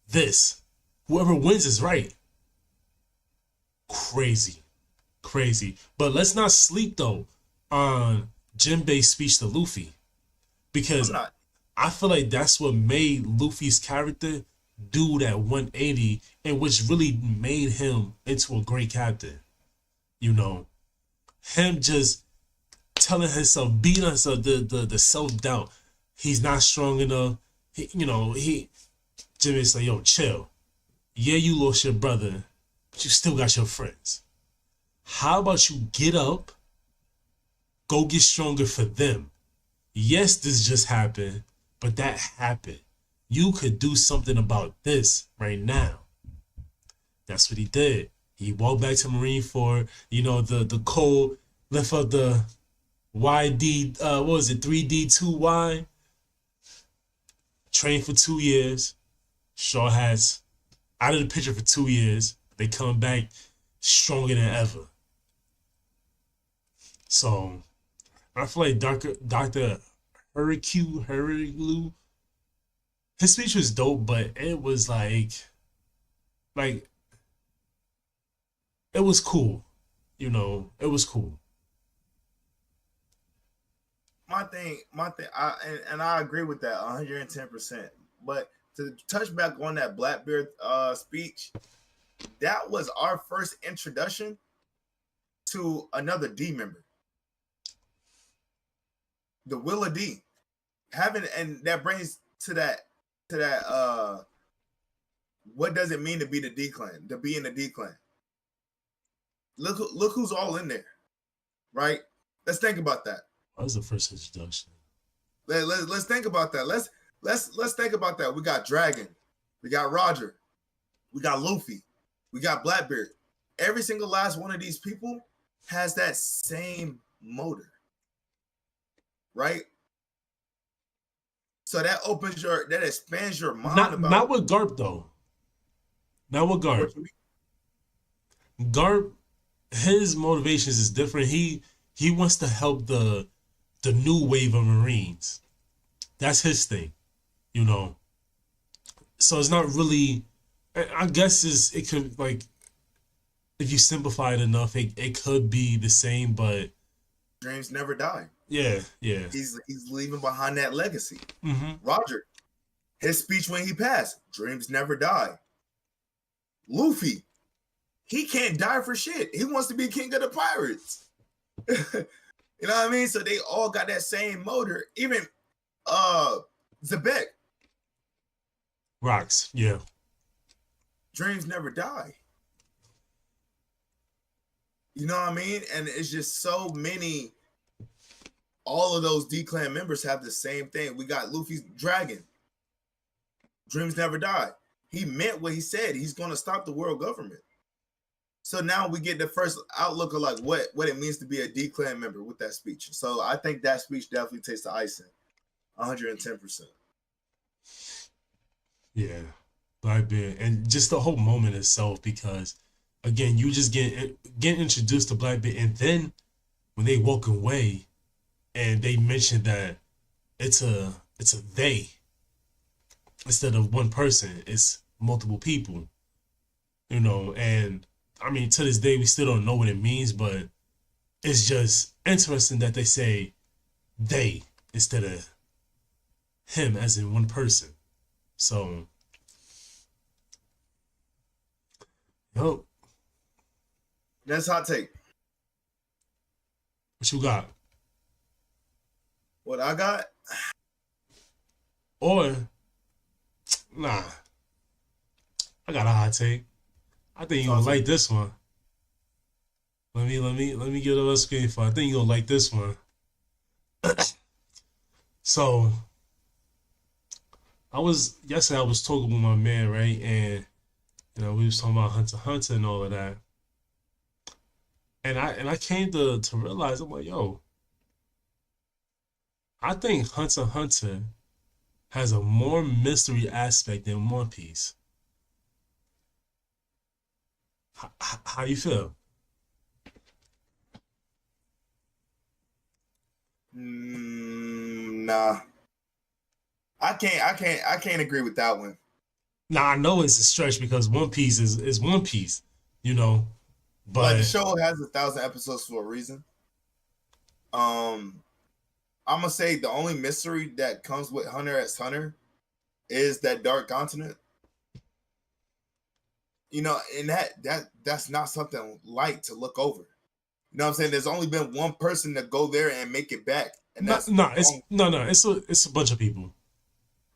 Speaker 3: this. Whoever wins is right. Crazy. But let's not sleep though on Jinbei's speech to Luffy, because I feel like that's what made Luffy's character do that 180 and which really made him into a great captain. You know, him just telling himself, beating himself, the self doubt. He's not strong enough. Jimmy's like, yo, chill. Yeah, you lost your brother, but you still got your friends. How about you get up, go get stronger for them? Yes, this just happened, but that happened. You could do something about this right now. That's what he did. He walked back to Marineford. The Cole left out the YD, 3D2Y. Trained for 2 years. Straw Hats out of the picture for 2 years. They come back stronger than ever. So I feel like Dr. Hurricane, his speech was dope, but it was like it was cool. It was cool.
Speaker 2: My thing, I agree with that 110%. But to touch back on that Blackbeard speech, that was our first introduction to another D member, the Willa D. And that brings to that what does it mean to be the D clan, to be in the D clan? Look who's all in there, right? Let's think about that.
Speaker 3: That was the first introduction.
Speaker 2: Let's think about that. Let's think about that. We got Dragon, we got Roger, we got Luffy, we got Blackbeard. Every single last one of these people has that same motor, right? So that expands your mind.
Speaker 3: Not with Garp though. Not with Garp. Garp, his motivations is different. He wants to help the new wave of Marines. That's his thing, So it's not really. I guess it could, like, if you simplify it enough, it could be the same, but
Speaker 2: dreams never die.
Speaker 3: Yeah.
Speaker 2: He's leaving behind that legacy.
Speaker 3: Mm-hmm.
Speaker 2: Roger, his speech when he passed, dreams never die. Luffy, he can't die for shit. He wants to be king of the pirates. You know what I mean? So they all got that same motor. Even Zebek.
Speaker 3: Rocks, yeah.
Speaker 2: Dreams never die. You know what I mean? And it's just so many. All of those D-Clan members have the same thing. We got Luffy's Dragon. Dreams never die. He meant what he said. He's going to stop the world government. So now we get the first outlook of like what it means to be a D-Clan member with that speech. So I think that speech definitely takes the icing. 110%.
Speaker 3: Yeah. Blackbeard. And just the whole moment itself, because again, you just get introduced to Blackbeard, and then when they walk away and they mention that it's a they instead of one person, it's multiple people, and I mean, to this day, we still don't know what it means, but it's just interesting that they say they instead of him as in one person. So, yo.
Speaker 2: That's hot take.
Speaker 3: What you got?
Speaker 2: What I got?
Speaker 3: Or, nah. I got a hot take. I think you're gonna like this one. Let me get a screen for. I think you're gonna like this one. So yesterday I was talking with my man, right? And we was talking about Hunter x Hunter and all of that. And I came to realize, I'm like, yo, I think Hunter x Hunter has a more mystery aspect than One Piece. How you feel?
Speaker 2: Nah. I can't agree with that one.
Speaker 3: Nah, I know it's a stretch because One Piece is One Piece, But
Speaker 2: the show has 1,000 episodes for a reason. I'm gonna say the only mystery that comes with Hunter x Hunter is that Dark Continent. And that's not something light to look over. You know what I'm saying? There's only been one person to go there and make it back, and
Speaker 3: No,
Speaker 2: that's
Speaker 3: no, it's a bunch of people.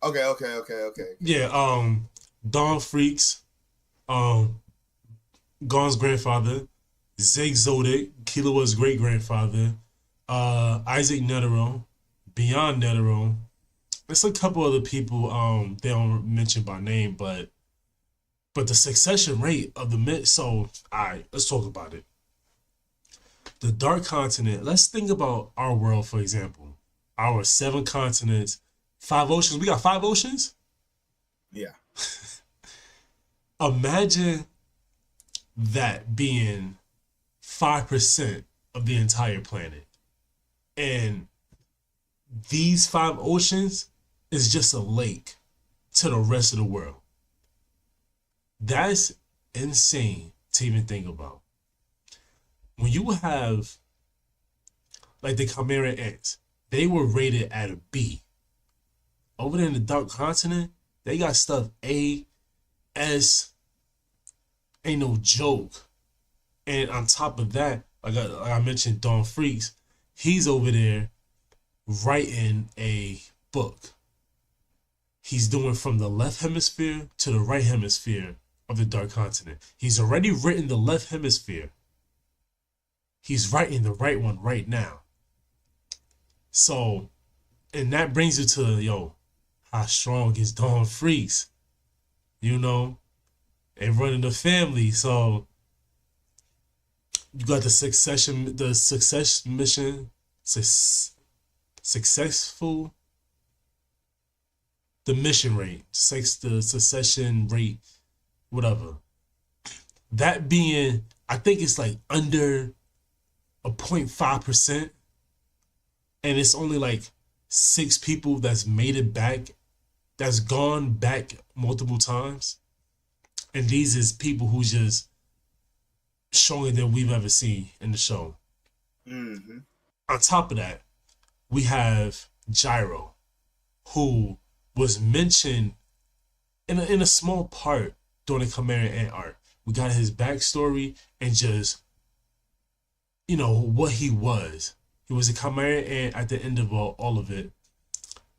Speaker 2: okay.
Speaker 3: Yeah, Don Freaks, um, Gon's grandfather, Zig Zodic, Killua's great grandfather, Isaac Netero, Beyond Netero. There's a couple other people they don't mention by name, but the succession rate of the mid. So, all right, let's talk about it. The Dark Continent. Let's think about our world, for example. Our 7 continents, 5 oceans. We got 5 oceans.
Speaker 2: Yeah.
Speaker 3: Imagine that being 5% of the entire planet, and these 5 oceans is just a lake to the rest of the world. That's insane to even think about. When you have like the Chimera ants, they were rated at a B. Over there in the Dark Continent, they got stuff A, S, ain't no joke. And on top of that, like I mentioned, Don Freaks, he's over there writing a book. He's doing from the left hemisphere to the right hemisphere of the Dark Continent. He's already written the left hemisphere. He's writing the right one right now. So, and that brings you to, how strong is Don Freaks? You know, and running the family. So, you got the success mission, successful, the mission rate, the succession rate, whatever. That being, I think it's like under a 0.5%, and it's only like 6 people that's made it back, that's gone back multiple times, and these is people who just stronger than we've ever seen in the show.
Speaker 2: Mm-hmm.
Speaker 3: On top of that, we have Gyro, who was mentioned in a small part during the Chimera Ant arc. We got his backstory and just, what he was. He was a Chimera Ant at the end of all of it.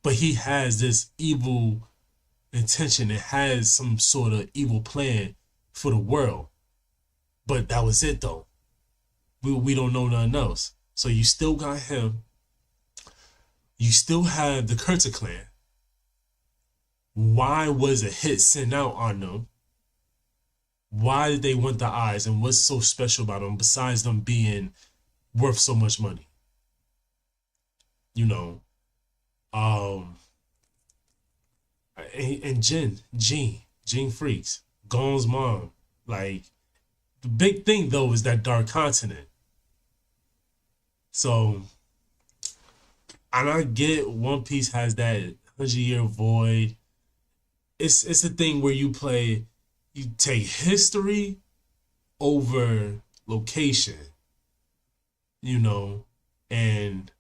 Speaker 3: But he has this evil intention and has some sort of evil plan for the world. But that was it, though. We don't know nothing else. So you still got him. You still have the Kurta clan. Why was a hit sent out on them? Why did they want the eyes? And what's so special about them besides them being worth so much money? And Jean Freaks, Gon's mom. Like, the big thing, though, is that Dark Continent. So, and I get One Piece has that 100-year void. It's a thing where you take history over location, and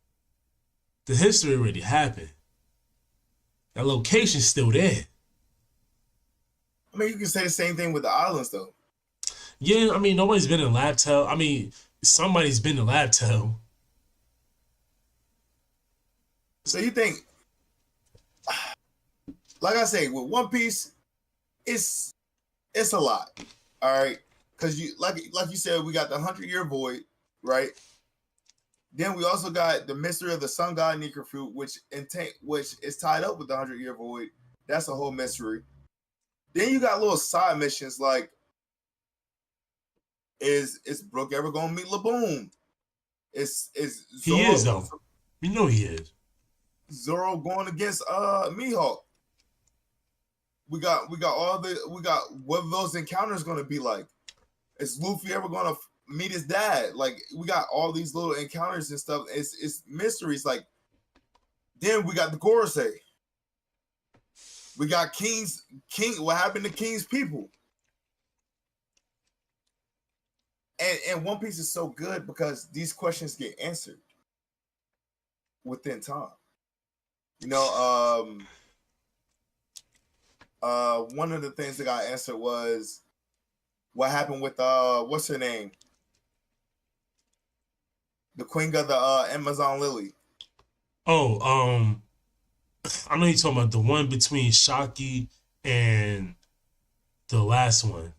Speaker 3: the history already happened. That location's still there.
Speaker 2: I mean, you can say the same thing with the islands, though.
Speaker 3: Yeah, I mean, nobody's been in Labtail. I mean, somebody's been in Labtail.
Speaker 2: So you think, like I say, with One Piece, it's a lot, all right? Because like you said, we got the 100-year void, right? Then we also got the mystery of the Sun God Nika Fruit, which is tied up with the 100-year void. That's a whole mystery. Then you got little side missions like, is Brook ever gonna meet Laboon? Is Zoro,
Speaker 3: he is though? We know he is.
Speaker 2: Zoro going against Mihawk. We got what those encounters gonna be like. Is Luffy ever gonna meet his dad? Like, we got all these little encounters and stuff. It's mysteries. Like, then we got the Gorosei. We got King. What happened to King's people? And One Piece is so good because these questions get answered within time. One of the things that got answered was what happened with what's her name? the queen of the Amazon lily.
Speaker 3: Oh, I know you're talking about the one between Shaki and the last one.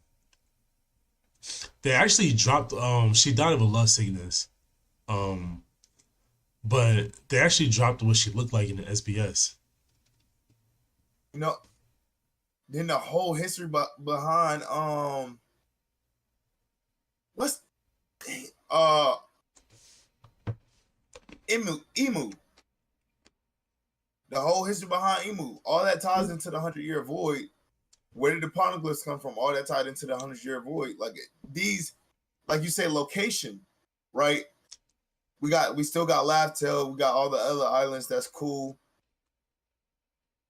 Speaker 3: They actually dropped. She died of a love sickness. But they actually dropped what she looked like in the SBS.
Speaker 2: You know, then the whole history behind what's Emu. The whole history behind Emu. All that ties into the 100-year void. Where did the poneglyphs come from? All that tied into the 100-year void. Like these, like you say, location, right? We still got Laugh-Tale. We got all the other islands. That's cool.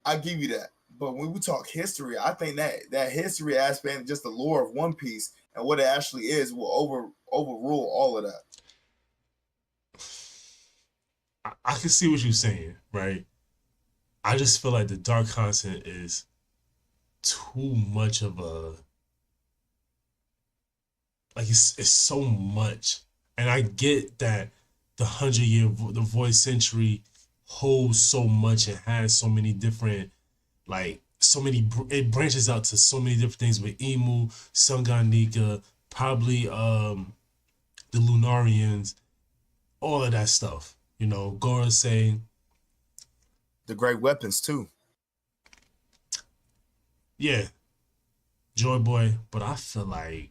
Speaker 2: I give you that. But when we talk history, I think that history aspect, just the lore of One Piece and what it actually is, will overrule all of that.
Speaker 3: I can see what you're saying, right? I just feel like the dark content is too much of a, like it's so much, and I get that the 100-year the Void Century holds so much and has so many different, like so many, it branches out to so many different things with Emu, Sunganika, probably the Lunarians, all of that stuff. You know, Gora saying
Speaker 2: the great weapons too.
Speaker 3: Yeah, Joy Boy, but I feel like,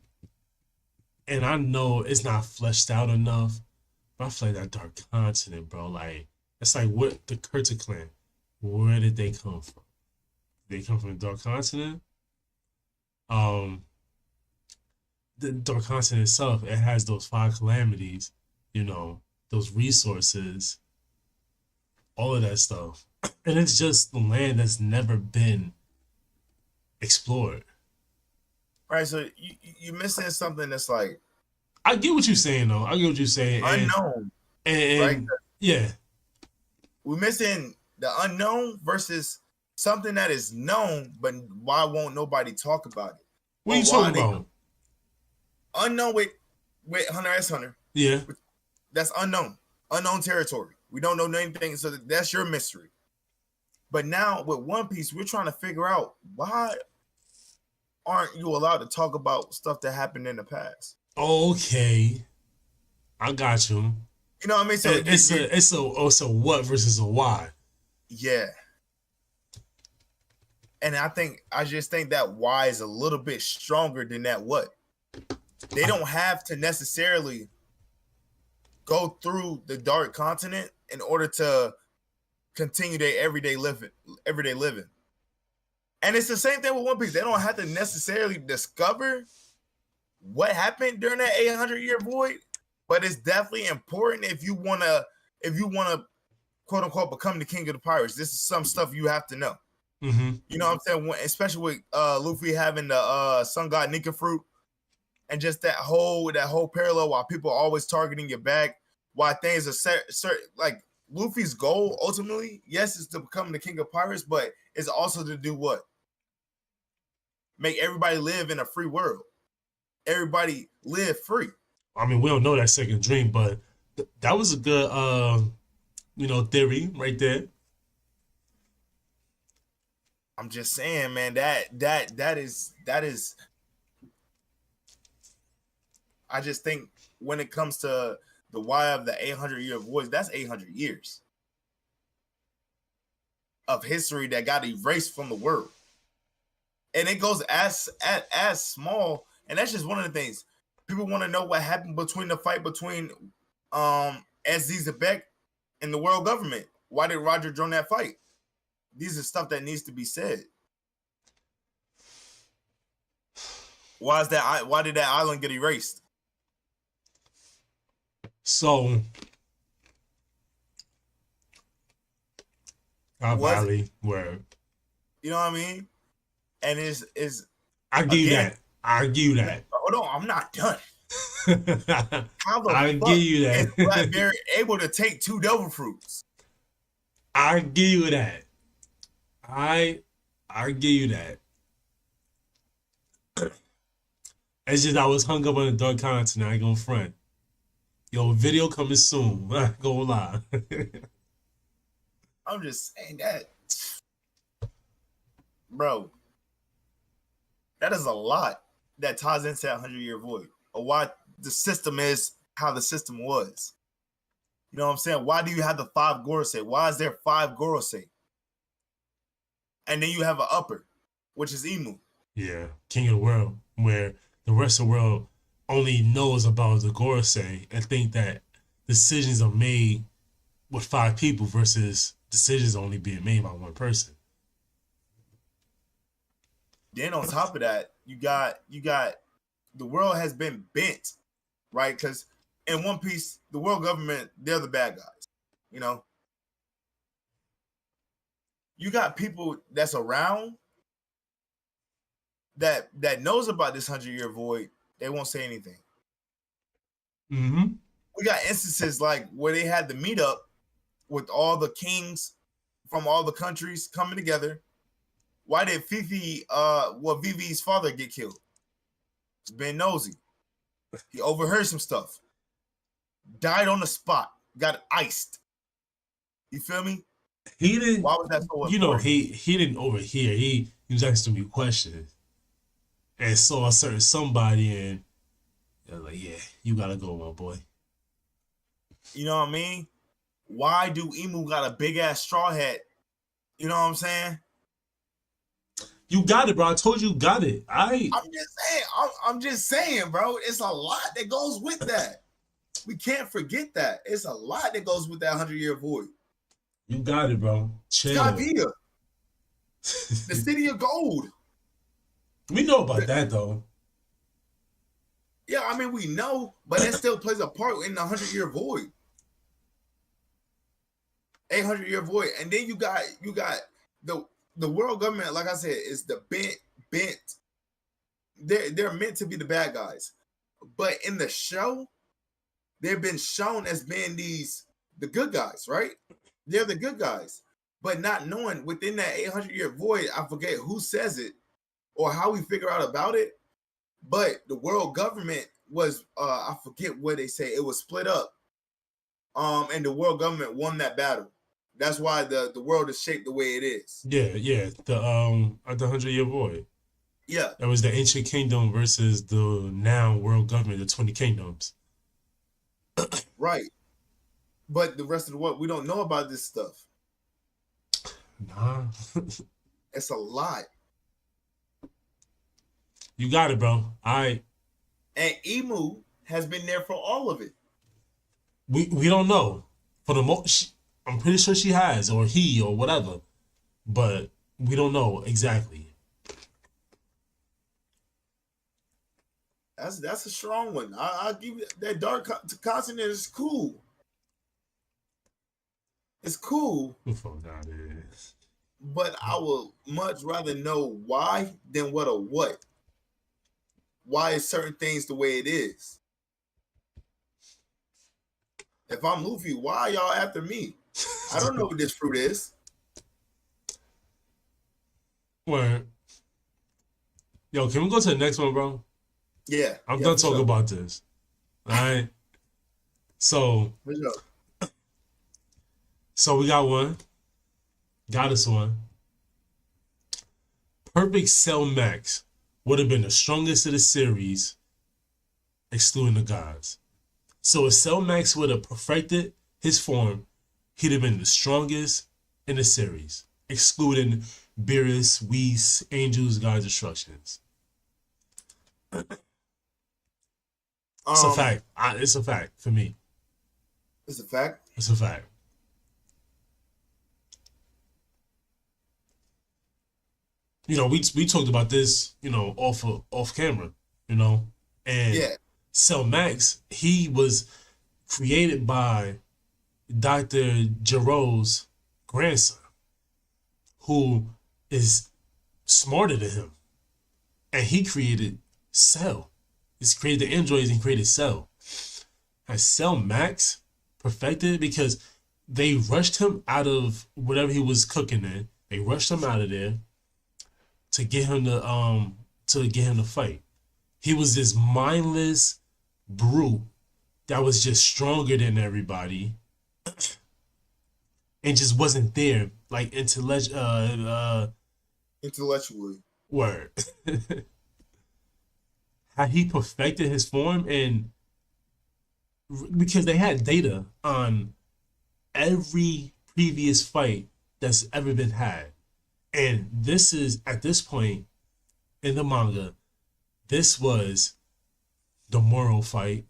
Speaker 3: and I know it's not fleshed out enough, but I feel like that dark continent, bro, like, it's like what the Kurta clan, where did they come from? Did they come from the dark continent? The dark continent itself, it has those 5 calamities, you know, those resources, all of that stuff. And it's just the land that's never been explored.
Speaker 2: Right, so you're missing something that's like,
Speaker 3: I get what you're saying though. I get what you're saying.
Speaker 2: Unknown.
Speaker 3: And
Speaker 2: right?
Speaker 3: Yeah.
Speaker 2: We're missing the unknown versus something that is known, but why won't nobody talk about it?
Speaker 3: What are you talking about?
Speaker 2: Unknown with Hunter x Hunter.
Speaker 3: Yeah.
Speaker 2: That's unknown. Unknown territory. We don't know anything, so that's your mystery. But now with One Piece, we're trying to figure out, why aren't you allowed to talk about stuff that happened in the past?
Speaker 3: Okay, I got you.
Speaker 2: You know what I mean? So
Speaker 3: it's a what versus a why.
Speaker 2: Yeah. And I just think that why is a little bit stronger than that what. They don't have to necessarily go through the dark continent in order to continue their everyday living. And it's the same thing with One Piece. They don't have to necessarily discover what happened during that 800-year void, but it's definitely important if you wanna quote unquote become the king of the pirates. This is some stuff you have to know.
Speaker 3: Mm-hmm.
Speaker 2: You know what I'm saying? Especially with Luffy having the sun god Nika fruit, and just that whole parallel, while people are always targeting your back, why things are certain, like Luffy's goal ultimately, yes, is to become the king of pirates, but it's also to do what? Make everybody live in a free world. Everybody live free.
Speaker 3: I mean, we don't know that second dream, but that was a good, theory right there.
Speaker 2: I'm just saying, man, that is. I just think when it comes to the why of the 800-year void, that's 800 years of history that got erased from the world, and it goes as small. And that's just one of the things people want to know: what happened between the fight between SZ Zebek and the world government. Why did Roger join that fight? These are stuff that needs to be said. Why did that island get erased?
Speaker 3: So, Valley, where,
Speaker 2: you know what I mean? And is
Speaker 3: I give you that. I give you that.
Speaker 2: Hold on, I'm not done. How the
Speaker 3: I
Speaker 2: fuck
Speaker 3: give you that.
Speaker 2: is Blackberry able to take 2 devil fruits?
Speaker 3: I give you that. I give you that. It's just I was hung up on the dark continent. I ain't gonna front. Yo, video coming soon. I ain't gonna lie.
Speaker 2: I'm just saying that, bro. That is a lot that ties into that 100-year void, or why the system is how the system was. You know what I'm saying? Why do you have the 5 Gorosei? Why is there 5 Gorosei? And then you have an upper, which is Imu.
Speaker 3: Yeah, king of the world, where the rest of the world only knows about the Gorosei and think that decisions are made with 5 people versus decisions only being made by 1 person.
Speaker 2: Then on top of that, you got the world has been bent, right? Because in One Piece, the world government, they're the bad guys. You know, you got people that's around that knows about this 100-year void. They won't say anything.
Speaker 3: Mm-hmm.
Speaker 2: We got instances like where they had the meetup with all the kings from all the countries coming together. Why did Vivi's father get killed? It's been nosy. He overheard some stuff. Died on the spot. Got iced. You feel me?
Speaker 3: He didn't.
Speaker 2: Why was that so important?
Speaker 3: You know, he didn't overhear. He was asking me questions and saw a certain somebody, and they're like, "Yeah, you gotta go, my boy."
Speaker 2: You know what I mean? Why do Emu got a big ass straw hat? You know what I'm saying?
Speaker 3: You got it, bro. I told you got it.
Speaker 2: I'm just saying. I'm just saying, bro. It's a lot that goes with that. We can't forget that. It's a lot that goes with that 100-year void.
Speaker 3: You got it, bro. Chill.
Speaker 2: Skypea. The city of gold.
Speaker 3: We know about that, though.
Speaker 2: Yeah, I mean, we know, but that still plays a part in the 100-year void. 800-year void. And then you got the world government, like I said, is the bent. They're meant to be the bad guys. But in the show, they've been shown as being the good guys, right? They're the good guys. But not knowing within that 800-year void, I forget who says it or how we figure out about it. But the world government was, I forget what they say, it was split up. And the world government won that battle. That's why the world is shaped the way it is.
Speaker 3: Yeah. The 100-year void.
Speaker 2: Yeah.
Speaker 3: That was the ancient kingdom versus the now world government, the 20 kingdoms.
Speaker 2: Right. But the rest of the world, we don't know about this stuff.
Speaker 3: Nah.
Speaker 2: It's a lot.
Speaker 3: You got it, bro.
Speaker 2: And Emu has been there for all of it.
Speaker 3: We don't know. For the most, I'm pretty sure she has, or he, or whatever. But we don't know exactly.
Speaker 2: That's a strong one. I'll give you that dark continent is cool. It's cool.
Speaker 3: Who the fuck that is?
Speaker 2: But I would much rather know why than what or what. Why is certain things the way it is? If I'm Luffy, why are y'all after me? I don't know what this fruit is.
Speaker 3: Word. Yo, can we go to the next one, bro?
Speaker 2: Yeah.
Speaker 3: I'm done talking about this. All right. So we got one. Got us one. Perfect Cell Max would have been the strongest of the series, excluding the gods. So if Cell Max would have perfected his form, he'd have been the strongest in the series, excluding Beerus, Whis, Angels, Gods, Destructions. It's a fact. It's a fact for me.
Speaker 2: It's a fact?
Speaker 3: It's a fact. You know, we talked about this, you know, off camera, you know, and
Speaker 2: yeah.
Speaker 3: Cell Max, he was created by Dr. Giroux's grandson, who is smarter than him, and he created Cell. He's created the androids and created Cell. Has Cell Max perfected because they rushed him out of whatever he was cooking in. They rushed him out of there to get him to fight. He was this mindless brute that was just stronger than everybody and just wasn't there, like
Speaker 2: Intellectually.
Speaker 3: word. How he perfected his form, and because they had data on every previous fight that's ever been had. And this is, at this point in the manga, this was the Moro fight.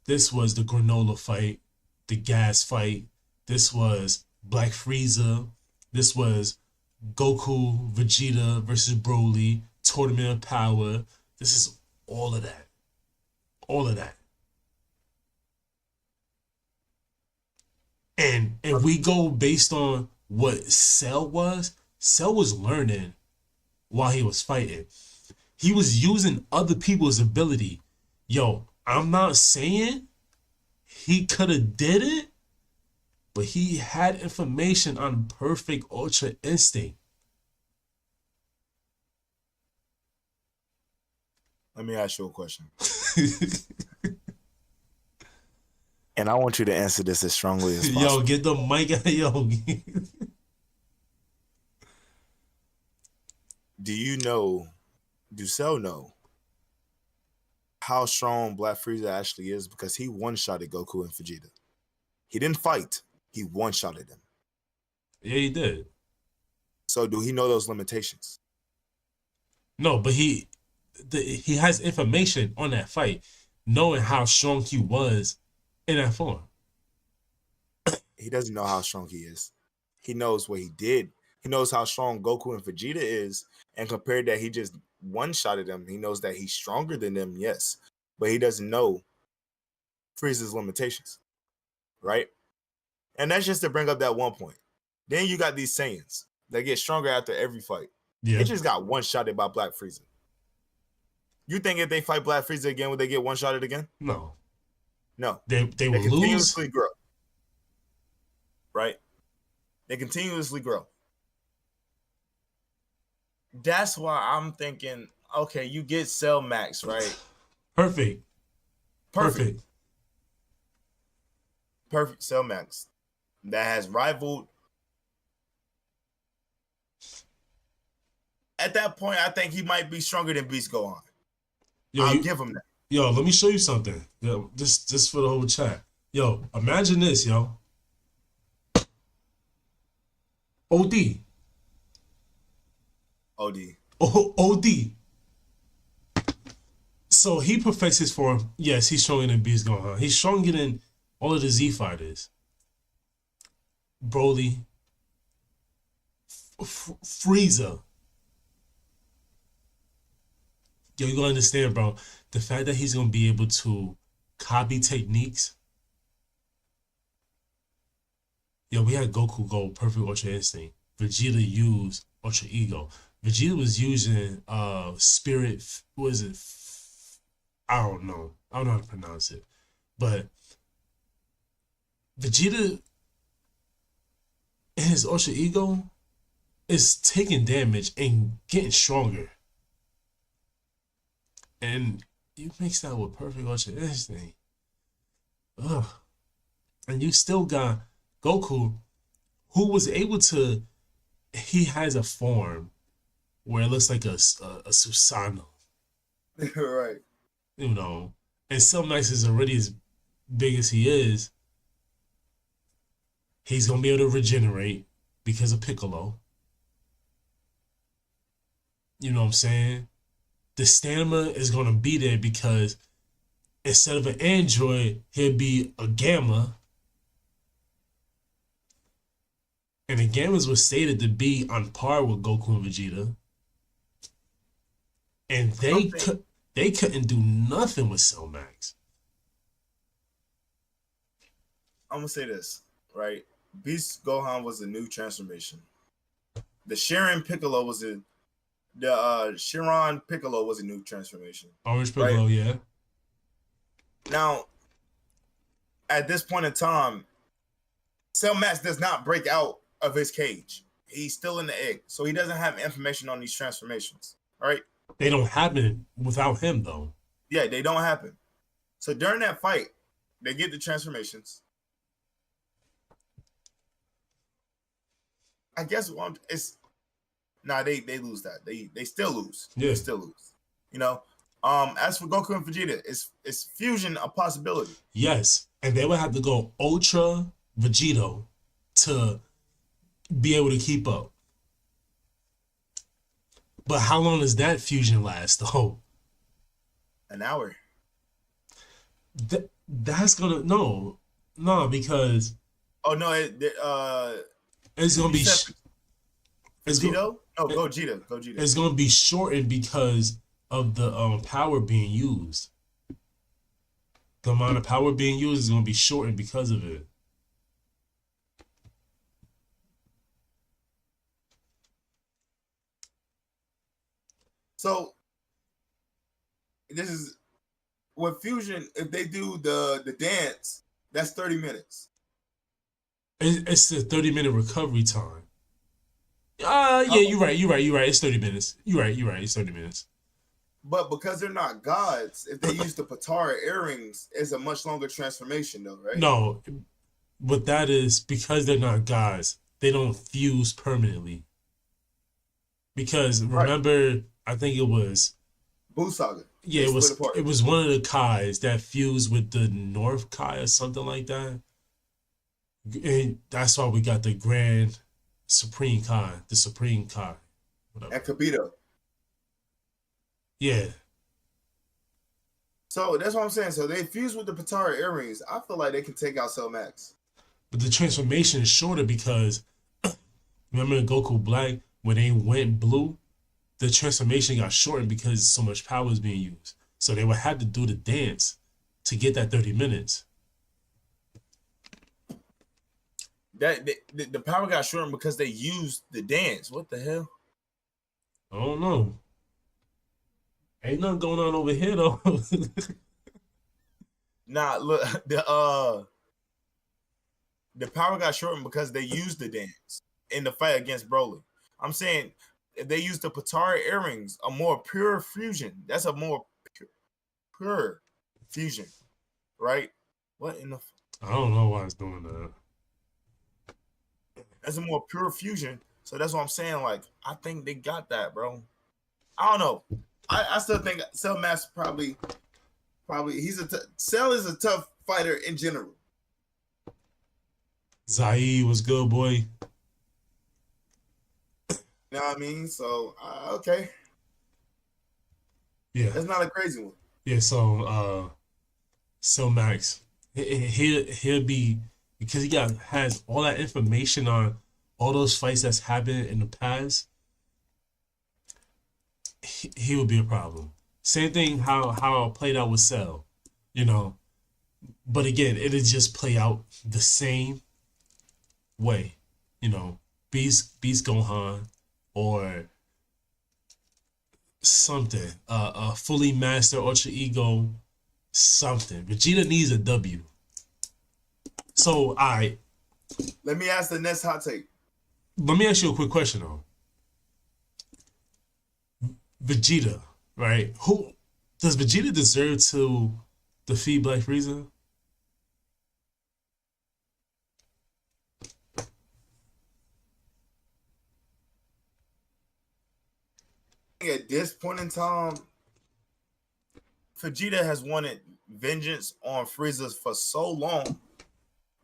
Speaker 3: This was the granola fight, the gas fight. This was Black Frieza. This was Goku, Vegeta versus Broly, Tournament of Power. This is all of that. All of that. And if we go based on what Cell was learning while he was fighting. He was using other people's ability. Yo, I'm not saying he could have did it, but he had information on perfect Ultra Instinct.
Speaker 2: Let me ask you a question. And I want you to answer this as strongly as possible.
Speaker 3: Yo, get the mic out. Yo.
Speaker 2: Do Cell know how strong Black Frieza actually is? Because he one-shotted Goku and Vegeta. He didn't fight. He one-shotted them.
Speaker 3: Yeah, he did.
Speaker 2: So do he know those limitations?
Speaker 3: No, but he has information on that fight, knowing how strong he was in that form.
Speaker 2: He doesn't know how strong he is. He knows what he did. He knows how strong Goku and Vegeta is, and compared that he just one-shotted them, he knows that he's stronger than them, yes. But he doesn't know Frieza's limitations, right? And that's just to bring up that one point. Then you got these Saiyans that get stronger after every fight.
Speaker 3: Yeah.
Speaker 2: They just got one-shotted by Black Frieza. You think if they fight Black Frieza again, would they get one-shotted again?
Speaker 3: No.
Speaker 2: No.
Speaker 3: They will
Speaker 2: continuously
Speaker 3: lose.
Speaker 2: grow. Right? They continuously grow. That's why I'm thinking, okay, you get Cell Max, right?
Speaker 3: Perfect.
Speaker 2: Cell Max. That has rivaled. At that point, I think he might be stronger than Beast Gohan. I'll give him that.
Speaker 3: Yo, let me show you something. Yo, just for the whole chat. Yo, imagine this, yo. OD. OD. So he perfects his form. Yes, he's stronger than Beast Gohan. He's stronger than all of the Z fighters. Broly. Frieza. Yo, you gotta understand, bro. The fact that he's gonna be able to copy techniques. Yo, we had Goku go perfect Ultra Instinct. Vegeta used Ultra Ego. Vegeta was using Spirit. What is it? I don't know. I don't know how to pronounce it. But Vegeta in his Ultra Ego is taking damage and getting stronger. And you mix that with perfect Ultra Instinct. Ugh. And you still got Goku, who was able to, he has a form where it looks like a Susanoo.
Speaker 2: Right.
Speaker 3: You know, and Cell Max is already as big as he is. He's going to be able to regenerate because of Piccolo. You know what I'm saying? The stamina is going to be there because instead of an android, he'll be a Gamma. And the Gammas were stated to be on par with Goku and Vegeta. And they couldn't do nothing with Cell Max.
Speaker 2: I'm going to say this, right? Beast Gohan was a new transformation. The Shiran Piccolo was a new transformation.
Speaker 3: Orange Piccolo, right? Yeah.
Speaker 2: Now, at this point in time, Cell Max does not break out of his cage. He's still in the egg, so he doesn't have information on these transformations, right?
Speaker 3: They don't happen without him, though.
Speaker 2: Yeah, they don't happen. So during that fight, They get the transformations. I guess it's they lose that. They still lose.
Speaker 3: Yeah.
Speaker 2: They still lose. You know. As for Goku and Vegeta, is fusion a possibility?
Speaker 3: Yes, and they would have to go Ultra Vegito to be able to keep up. But how long does that fusion last, though?
Speaker 2: An hour.
Speaker 3: That's gonna no, because
Speaker 2: oh no,
Speaker 3: it's gonna be
Speaker 2: Vegito. Gogeta.
Speaker 3: It's gonna be shortened because of the power being used. The amount of power being used is gonna be shortened because of it.
Speaker 2: So this is with fusion. If they do the dance, that's 30 minutes.
Speaker 3: It's a 30-minute recovery time. Yeah, you're right. It's 30 minutes. You're right. It's 30 minutes.
Speaker 2: But because they're not gods, if they use the Patara earrings, it's a much longer transformation, though, right?
Speaker 3: No, but that is because they're not gods. They don't fuse permanently. Because remember, I think it was
Speaker 2: Buu Saga.
Speaker 3: Yeah, it was one of the Kais that fused with the North Kai or something like that. And that's why we got the Grand Supreme Kai, the Supreme Kai. Whatever.
Speaker 2: And Kibito.
Speaker 3: Yeah.
Speaker 2: So that's what I'm saying. So they fuse with the Patara earrings. I feel like they can take out Cell Max.
Speaker 3: But the transformation is shorter because remember in Goku Black, when they went blue, the transformation got shortened because so much power is being used. So they would have to do the dance to get that 30 minutes.
Speaker 2: That the power got shortened because they used the dance. What the hell?
Speaker 3: I don't know. Ain't nothing going on over here though.
Speaker 2: Nah, look, the power got shortened because they used the dance in the fight against Broly. I'm saying if they use the Patara earrings, a more pure fusion. That's a more pure fusion, right? What in the?
Speaker 3: I don't know why it's doing that.
Speaker 2: That's a more pure fusion. So that's what I'm saying. Like, I think they got that, bro. I don't know. I still think Cell Master probably Cell is a tough fighter in general.
Speaker 3: Zaire was good, boy.
Speaker 2: You know what I mean? So okay.
Speaker 3: Yeah.
Speaker 2: That's not a crazy one.
Speaker 3: Yeah, so Cell Max, he'll be, because he has all that information on all those fights that's happened in the past, he would be a problem. Same thing how it played out with Cell, you know. But again, it'll just play out the same way, you know. Beast Gohan or something, fully master Ultra Ego, something. Vegeta needs a W. So,
Speaker 2: let me ask the next hot take.
Speaker 3: Let me ask you a quick question though. Vegeta, right? Who does Vegeta deserve to defeat Black Frieza?
Speaker 2: At this point in time, Vegeta has wanted vengeance on Frieza for so long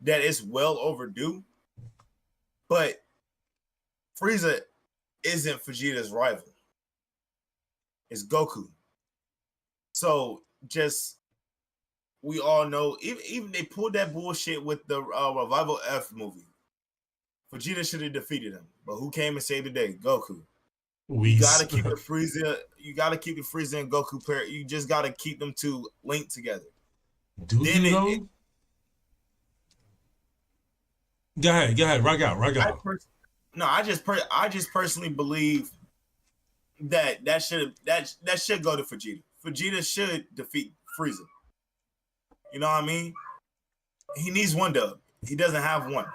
Speaker 2: that it's well overdue. But Frieza isn't Vegeta's rival. It's Goku. So just, we all know, even they pulled that bullshit with the Revival F movie. Vegeta should have defeated him. But who came and saved the day? Goku. You gotta keep the Frieza. You gotta keep the Frieza and Goku pair. You just gotta keep them two linked together.
Speaker 3: Do you know? Go ahead, rock out.
Speaker 2: I just personally believe that should go to Vegeta. Vegeta should defeat Frieza. You know what I mean? He needs one dub. He doesn't have one.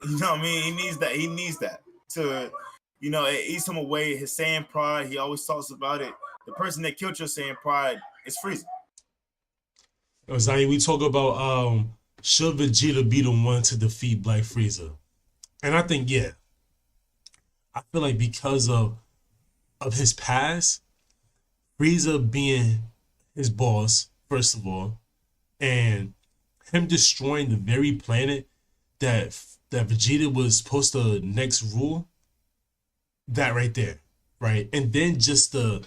Speaker 2: You know what I mean? He needs that to, you know, it eats him away. His Saiyan pride. He always talks about it. The person that killed your Saiyan pride is Frieza.
Speaker 3: Zion, we talk about should Vegeta be the one to defeat Black Frieza? And I think yeah. I feel like because of his past, Frieza being his boss, first of all, and him destroying the very planet that Vegeta was supposed to next rule, that right there, right? And then just the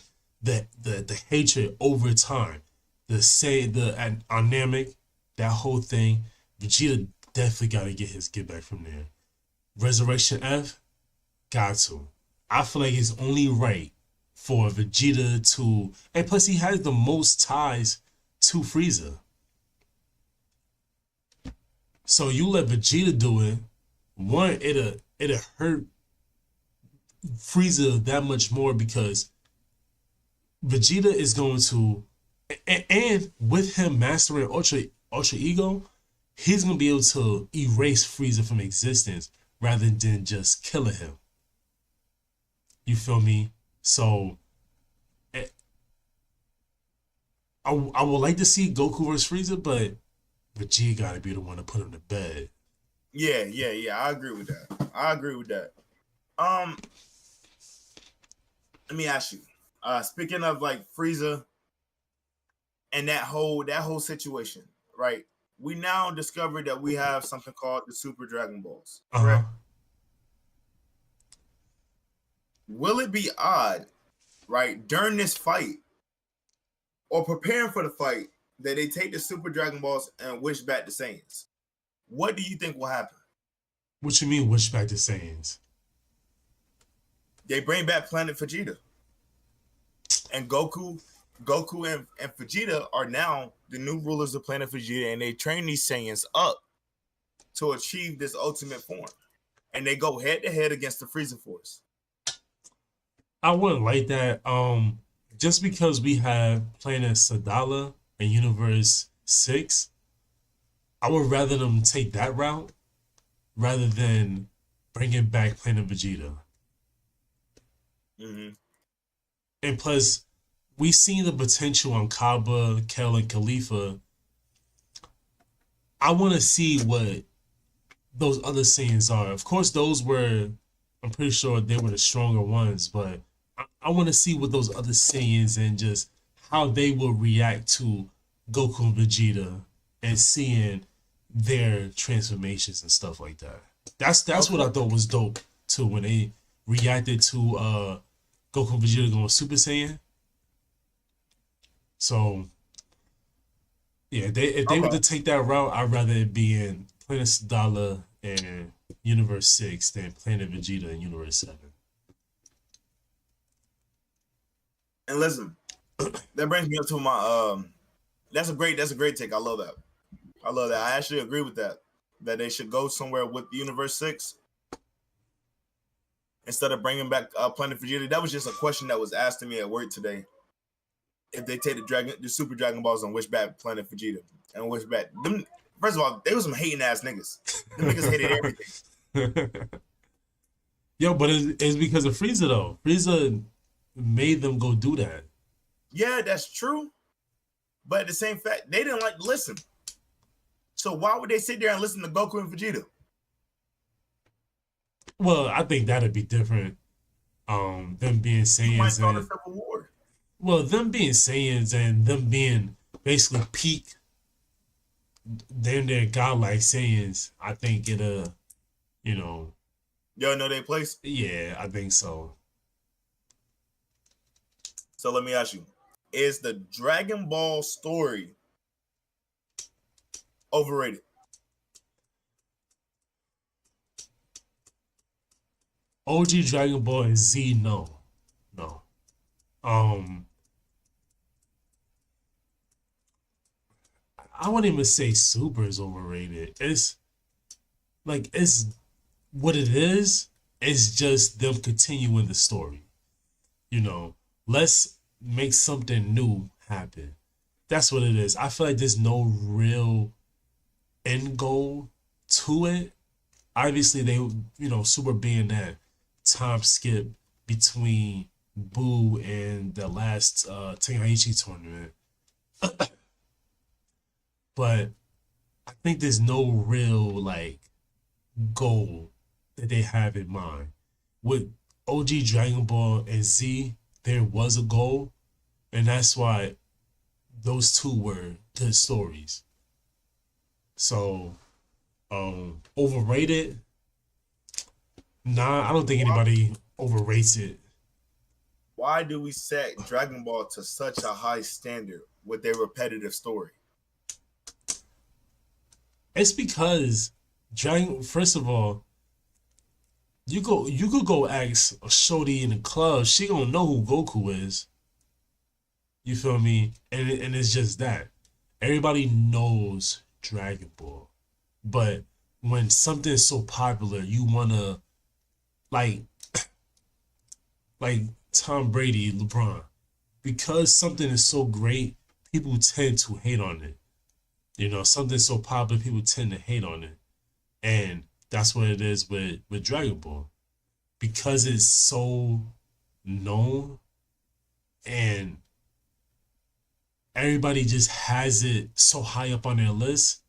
Speaker 3: hatred over time, the dynamic, that whole thing. Vegeta definitely got to get back from there. Resurrection F, got to. I feel like it's only right for Vegeta to, and plus he has the most ties to Frieza. So you let Vegeta do it, one, it'll hurt Frieza that much more because Vegeta is going to, and with him mastering Ultra Ego, he's gonna be able to erase Frieza from existence rather than just killing him. You feel me? So I would like to see Goku versus Frieza, but Vegeta gotta be the one to put him to bed.
Speaker 2: Yeah. I agree with that. Let me ask you. Speaking of like Frieza and that whole situation, right? We now discovered that we have something called the Super Dragon Balls. Correct? Will it be odd, right, during this fight or preparing for the fight that they take the Super Dragon Balls and wish back the Saiyans? What do you think will happen?
Speaker 3: What you mean wish back the Saiyans?
Speaker 2: They bring back Planet Vegeta. And Goku and Vegeta are now the new rulers of Planet Vegeta, and they train these Saiyans up to achieve this ultimate form. And they go head to head against the Frieza Force.
Speaker 3: I wouldn't like that. Just because we have Planet Sadala and Universe 6, I would rather them take that route rather than bringing back Planet Vegeta.
Speaker 2: Mm-hmm.
Speaker 3: And plus, we seen the potential on Kaba, Kel, and Khalifa. I want to see what those other Saiyans are. Of course, those were, I'm pretty sure they were the stronger ones, but I want to see what those other Saiyans and just how they will react to Goku and Vegeta and seeing their transformations and stuff like that. That's okay. What I thought was dope too when they reacted to Goku and Vegeta going Super Saiyan. So yeah, if they were to take that route, I'd rather it be in Planet Sadala and Universe 6 than Planet Vegeta and Universe 7.
Speaker 2: And listen, that brings me up to my that's a great take. I love that. I actually agree with that. That they should go somewhere with Universe 6 instead of bringing back Planet Vegeta. That was just a question that was asked to me at work today. If they take the Super Dragon Balls and wish back Planet Vegeta and wish back them. First of all, they were some hating ass niggas. Them niggas hated everything.
Speaker 3: Yo, but it's because of Frieza though. Frieza made them go do that.
Speaker 2: Yeah, that's true. But at the same fact, they didn't like to listen. So why would they sit there and listen to Goku and Vegeta?
Speaker 3: Well, I think that'd be different. Them being Saiyans and
Speaker 2: Civil War.
Speaker 3: Well, them being Saiyans and them being basically peak, they're godlike Saiyans. I think it'll, Y'all
Speaker 2: know their place?
Speaker 3: Yeah, I think so.
Speaker 2: So let me ask you, is the Dragon Ball story overrated?
Speaker 3: OG Dragon Ball and Z, no. I wouldn't even say Super is overrated. It's what it is. It's just them continuing the story. Let's make something new happen. That's what it is. I feel like there's no real end goal to it. Obviously, they, Super being that time skip between Boo and the last Tenkaichi tournament. but I think there's no real like goal that they have in mind. With OG Dragon Ball and Z, there was a goal, and that's why those two were good stories. So, overrated? Nah, I don't think anybody overrates it.
Speaker 2: Why do we set Dragon Ball to such a high standard with their repetitive story?
Speaker 3: It's because first of all, you could go ask a shorty in the club, she gonna know who Goku is. You feel me? And it's just that. Everybody knows Dragon Ball. But when something is so popular, you wanna like like Tom Brady, LeBron. Because something is so great, people tend to hate on it. You know, something so popular, people tend to hate on it. And that's what it is with Dragon Ball. Because it's so known and everybody just has it so high up on their list.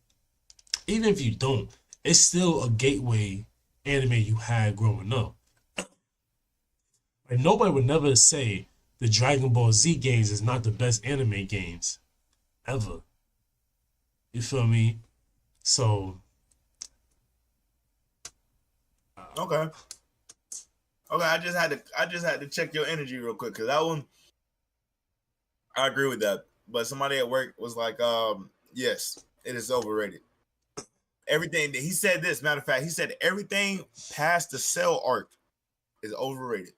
Speaker 3: Even if you don't, it's still a gateway anime you had growing up. Like nobody would never say the Dragon Ball Z games is not the best anime games ever. You feel me? So
Speaker 2: Okay. I just had to check your energy real quick because that one I agree with that. But somebody at work was like, yes, it is overrated. Everything that he said this, matter of fact, he said everything past the Cell arc is overrated.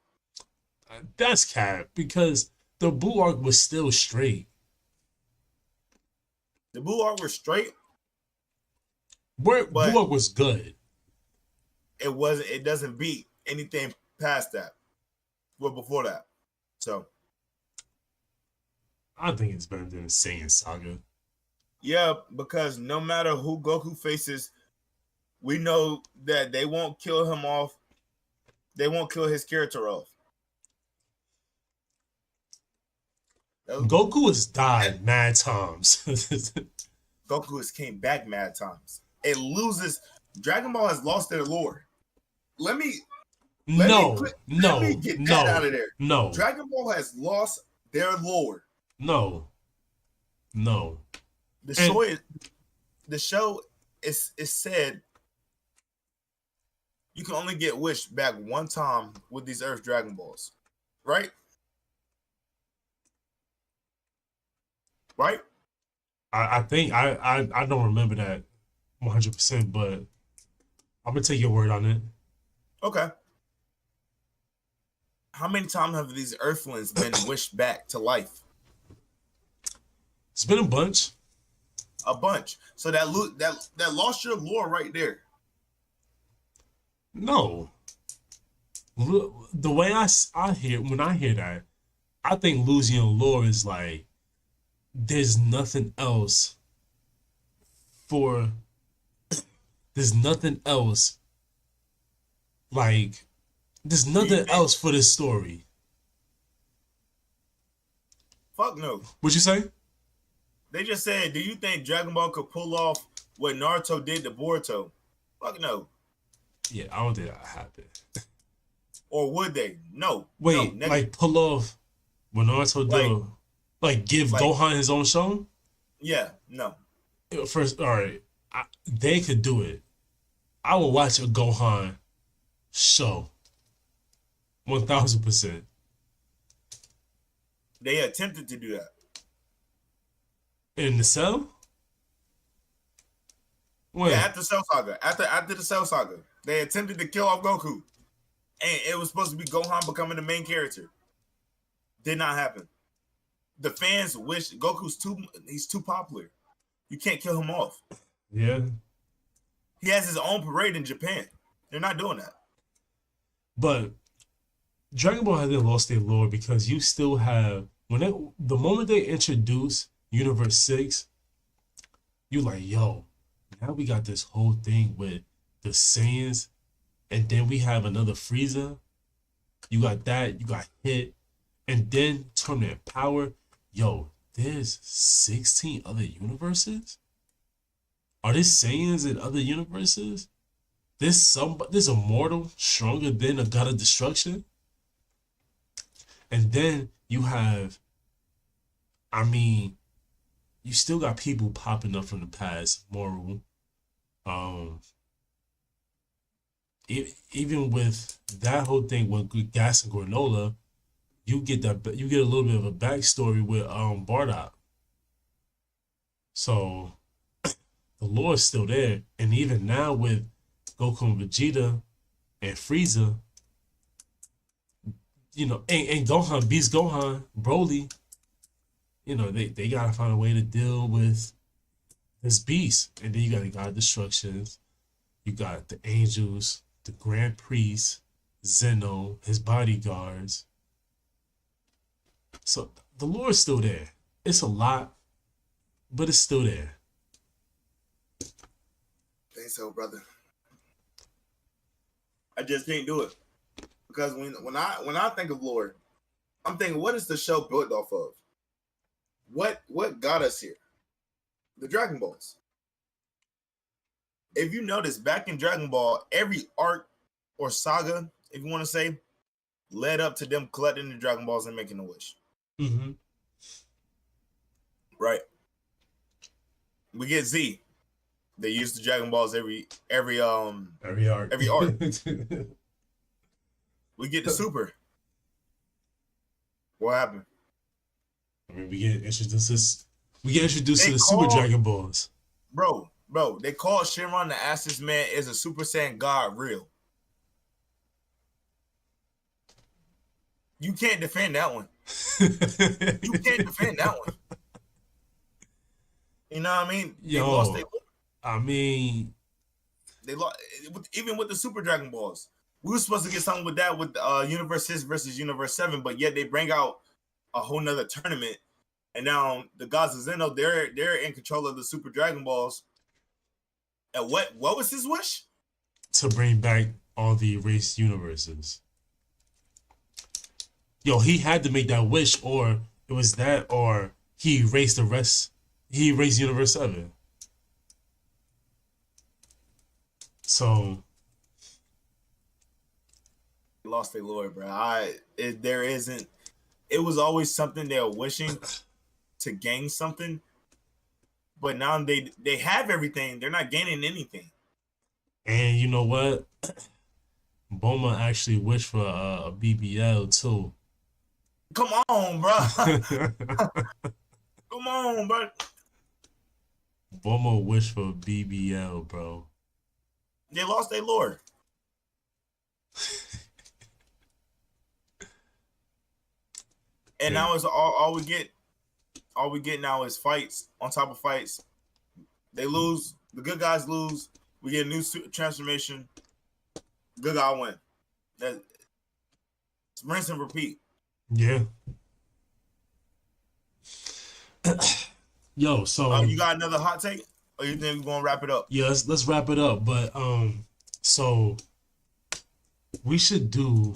Speaker 3: that's cap because the Boo arc was still straight.
Speaker 2: The Boo arc was straight.
Speaker 3: Boo arc was good.
Speaker 2: It doesn't beat anything past that. Well, before that. So
Speaker 3: I think it's better than the Saiyan saga.
Speaker 2: yeah, because no matter who Goku faces, we know that they won't kill him off. They won't kill his character off.
Speaker 3: Goku has died mad times.
Speaker 2: Goku has came back mad times. It loses. Dragon Ball has lost their lore. Let me get that out of there.
Speaker 3: No.
Speaker 2: Dragon Ball has lost their lore.
Speaker 3: No.
Speaker 2: The show is said you can only get Wish back one time with these Earth Dragon Balls. Right? Right?
Speaker 3: I think I don't remember that 100%, but I'm gonna take your word on it.
Speaker 2: Okay. How many times have these Earthlings been wished back to life?
Speaker 3: It's been a bunch.
Speaker 2: A bunch. So that lost your lore right there.
Speaker 3: No. The way I hear that, I think losing your lore is like there's nothing else for this story.
Speaker 2: Fuck no.
Speaker 3: What'd you say?
Speaker 2: They just said, do you think Dragon Ball could pull off what Naruto did to Boruto? Fuck no.
Speaker 3: Yeah, I don't think that happened.
Speaker 2: Or would they? No.
Speaker 3: Wait,
Speaker 2: no,
Speaker 3: like pull off what Naruto did? Like give Gohan his own show?
Speaker 2: Yeah, no.
Speaker 3: First, all right, they could do it. I will watch a Gohan show. 1000%.
Speaker 2: They attempted to do that.
Speaker 3: In the Cell? Wait.
Speaker 2: Yeah, after Cell Saga. After the Cell Saga. They attempted to kill off Goku. And it was supposed to be Gohan becoming the main character. Did not happen. The fans wish he's too popular. You can't kill him off.
Speaker 3: Yeah.
Speaker 2: He has his own parade in Japan. They're not doing that.
Speaker 3: But Dragon Ball hasn't lost their lore because you still have the moment they introduce Universe 6, you like, yo, now we got this whole thing with the Saiyans, and then we have another Frieza. You got that, you got Hit, and then Tournament Power. Yo, there's 16 other universes? are there Saiyans in other universes? There's a mortal stronger than a god of destruction, and then you have, I mean, you still got people popping up from the past, moral. Um, Even with that whole thing with gas and granola, you get a little bit of a backstory with Bardock. So the lore is still there, and even now with Goku and Vegeta and Frieza, and Gohan, Beast Gohan, Broly, they gotta find a way to deal with this beast. And then you got the God Destructions, you got the Angels, the Grand Priest, Zeno, his bodyguards. So the lore is still there. It's a lot, but it's still there.
Speaker 2: Think so, brother. I just can't do it because when I think of lore, I'm thinking, what is the show built off of? What got us here? The Dragon Balls. If you notice, back in Dragon Ball, every arc or saga, if you want to say, led up to them collecting the Dragon Balls and making a wish.
Speaker 3: Mm-hmm.
Speaker 2: Right. We get Z. They use the Dragon Balls every arc. We get the Super. What happened?
Speaker 3: I mean, we get introduced to the Super Dragon Balls.
Speaker 2: Bro, they call Shenron the Ashes Man is a Super Saiyan God real. You can't defend that one. You can't defend that one. You know what I mean? They lost their.
Speaker 3: I mean,
Speaker 2: they lost even with the Super Dragon Balls. We were supposed to get something with that with Universe 6 versus Universe 7, but yet they bring out a whole nother tournament. And now the gods of Zeno, they're in control of the Super Dragon Balls. And what was his wish?
Speaker 3: To bring back all the erased universes. Yo, he had to make that wish, or it was that, or he erased the rest. He erased Universe 7. So
Speaker 2: lost their lore, bro. There isn't. It was always something they were wishing to gain something, but now they have everything. They're not gaining anything.
Speaker 3: And you know what? Bulma actually wished for a BBL too.
Speaker 2: Come on, bro. Come on, bro.
Speaker 3: Bulma wished for a BBL, bro.
Speaker 2: They lost their lore. And now it's all we get. All we get now is fights on top of fights. They lose. The good guys lose. We get a new transformation. Good guy win. That's rinse and repeat.
Speaker 3: Yeah. Yo, so
Speaker 2: you got another hot take, or you think we're gonna wrap it up?
Speaker 3: Yeah, let's wrap it up. But so we should do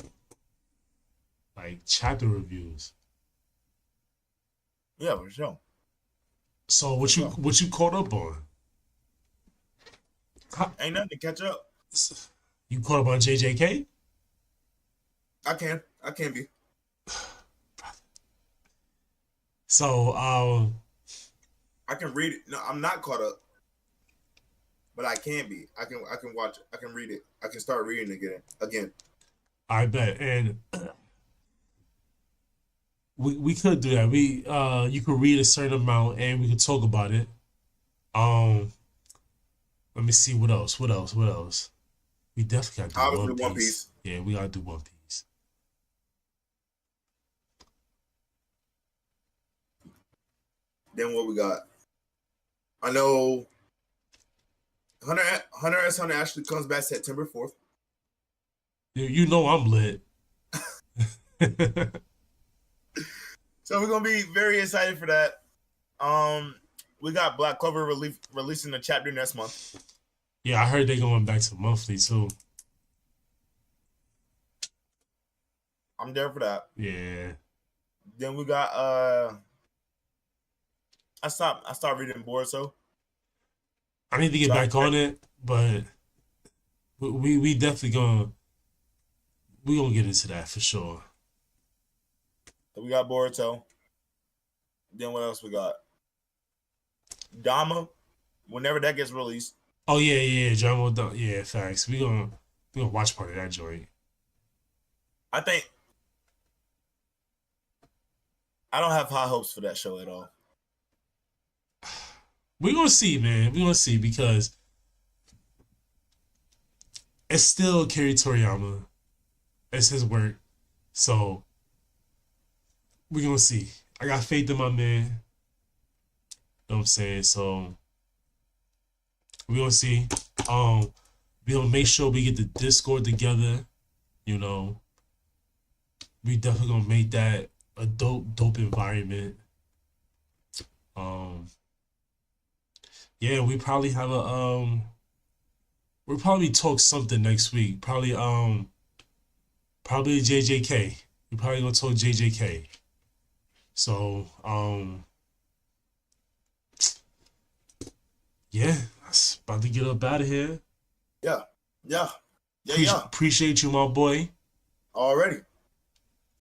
Speaker 3: like chapter reviews.
Speaker 2: Yeah, for sure.
Speaker 3: So what you caught up on?
Speaker 2: Ain't nothing to catch up.
Speaker 3: You caught up on JJK?
Speaker 2: I can be.
Speaker 3: So
Speaker 2: I can read it. No, I'm not caught up, but I can be. I can watch it. I can read it. I can start reading again.
Speaker 3: I bet. And we could do that. You could read a certain amount and we could talk about it. Let me see what else. We definitely gotta do
Speaker 2: Obviously,
Speaker 3: One Piece. Yeah, we gotta do One Piece.
Speaker 2: Then what we got? I know Hunter x Hunter actually comes back September 4th.
Speaker 3: You know I'm lit.
Speaker 2: So we're gonna be very excited for that. We got Black Clover releasing a chapter next month.
Speaker 3: Yeah, I heard they're going back to monthly too.
Speaker 2: I'm there for that.
Speaker 3: Yeah.
Speaker 2: Then we got I stopped reading Boruto.
Speaker 3: I need to get back on it, but we definitely gonna get into that for sure.
Speaker 2: So we got Boruto. Then what else we got? Dama. Whenever that gets released.
Speaker 3: Oh yeah, Dragon Ball. Yeah, facts. We gonna watch part of that joint.
Speaker 2: I think I don't have high hopes for that show at all.
Speaker 3: We're gonna see, man. We're gonna see because it's still Akira Toriyama. It's his work. So we're gonna see. I got faith in my man. You know what I'm saying? So we're gonna see. We're gonna make sure we get the Discord together. You know. We definitely gonna make that a dope environment. Yeah, we probably have we'll probably talk something next week. Probably JJK. We probably gonna talk JJK. So yeah, that's about to get up out of here.
Speaker 2: Yeah.
Speaker 3: Appreciate you, my boy.
Speaker 2: Already.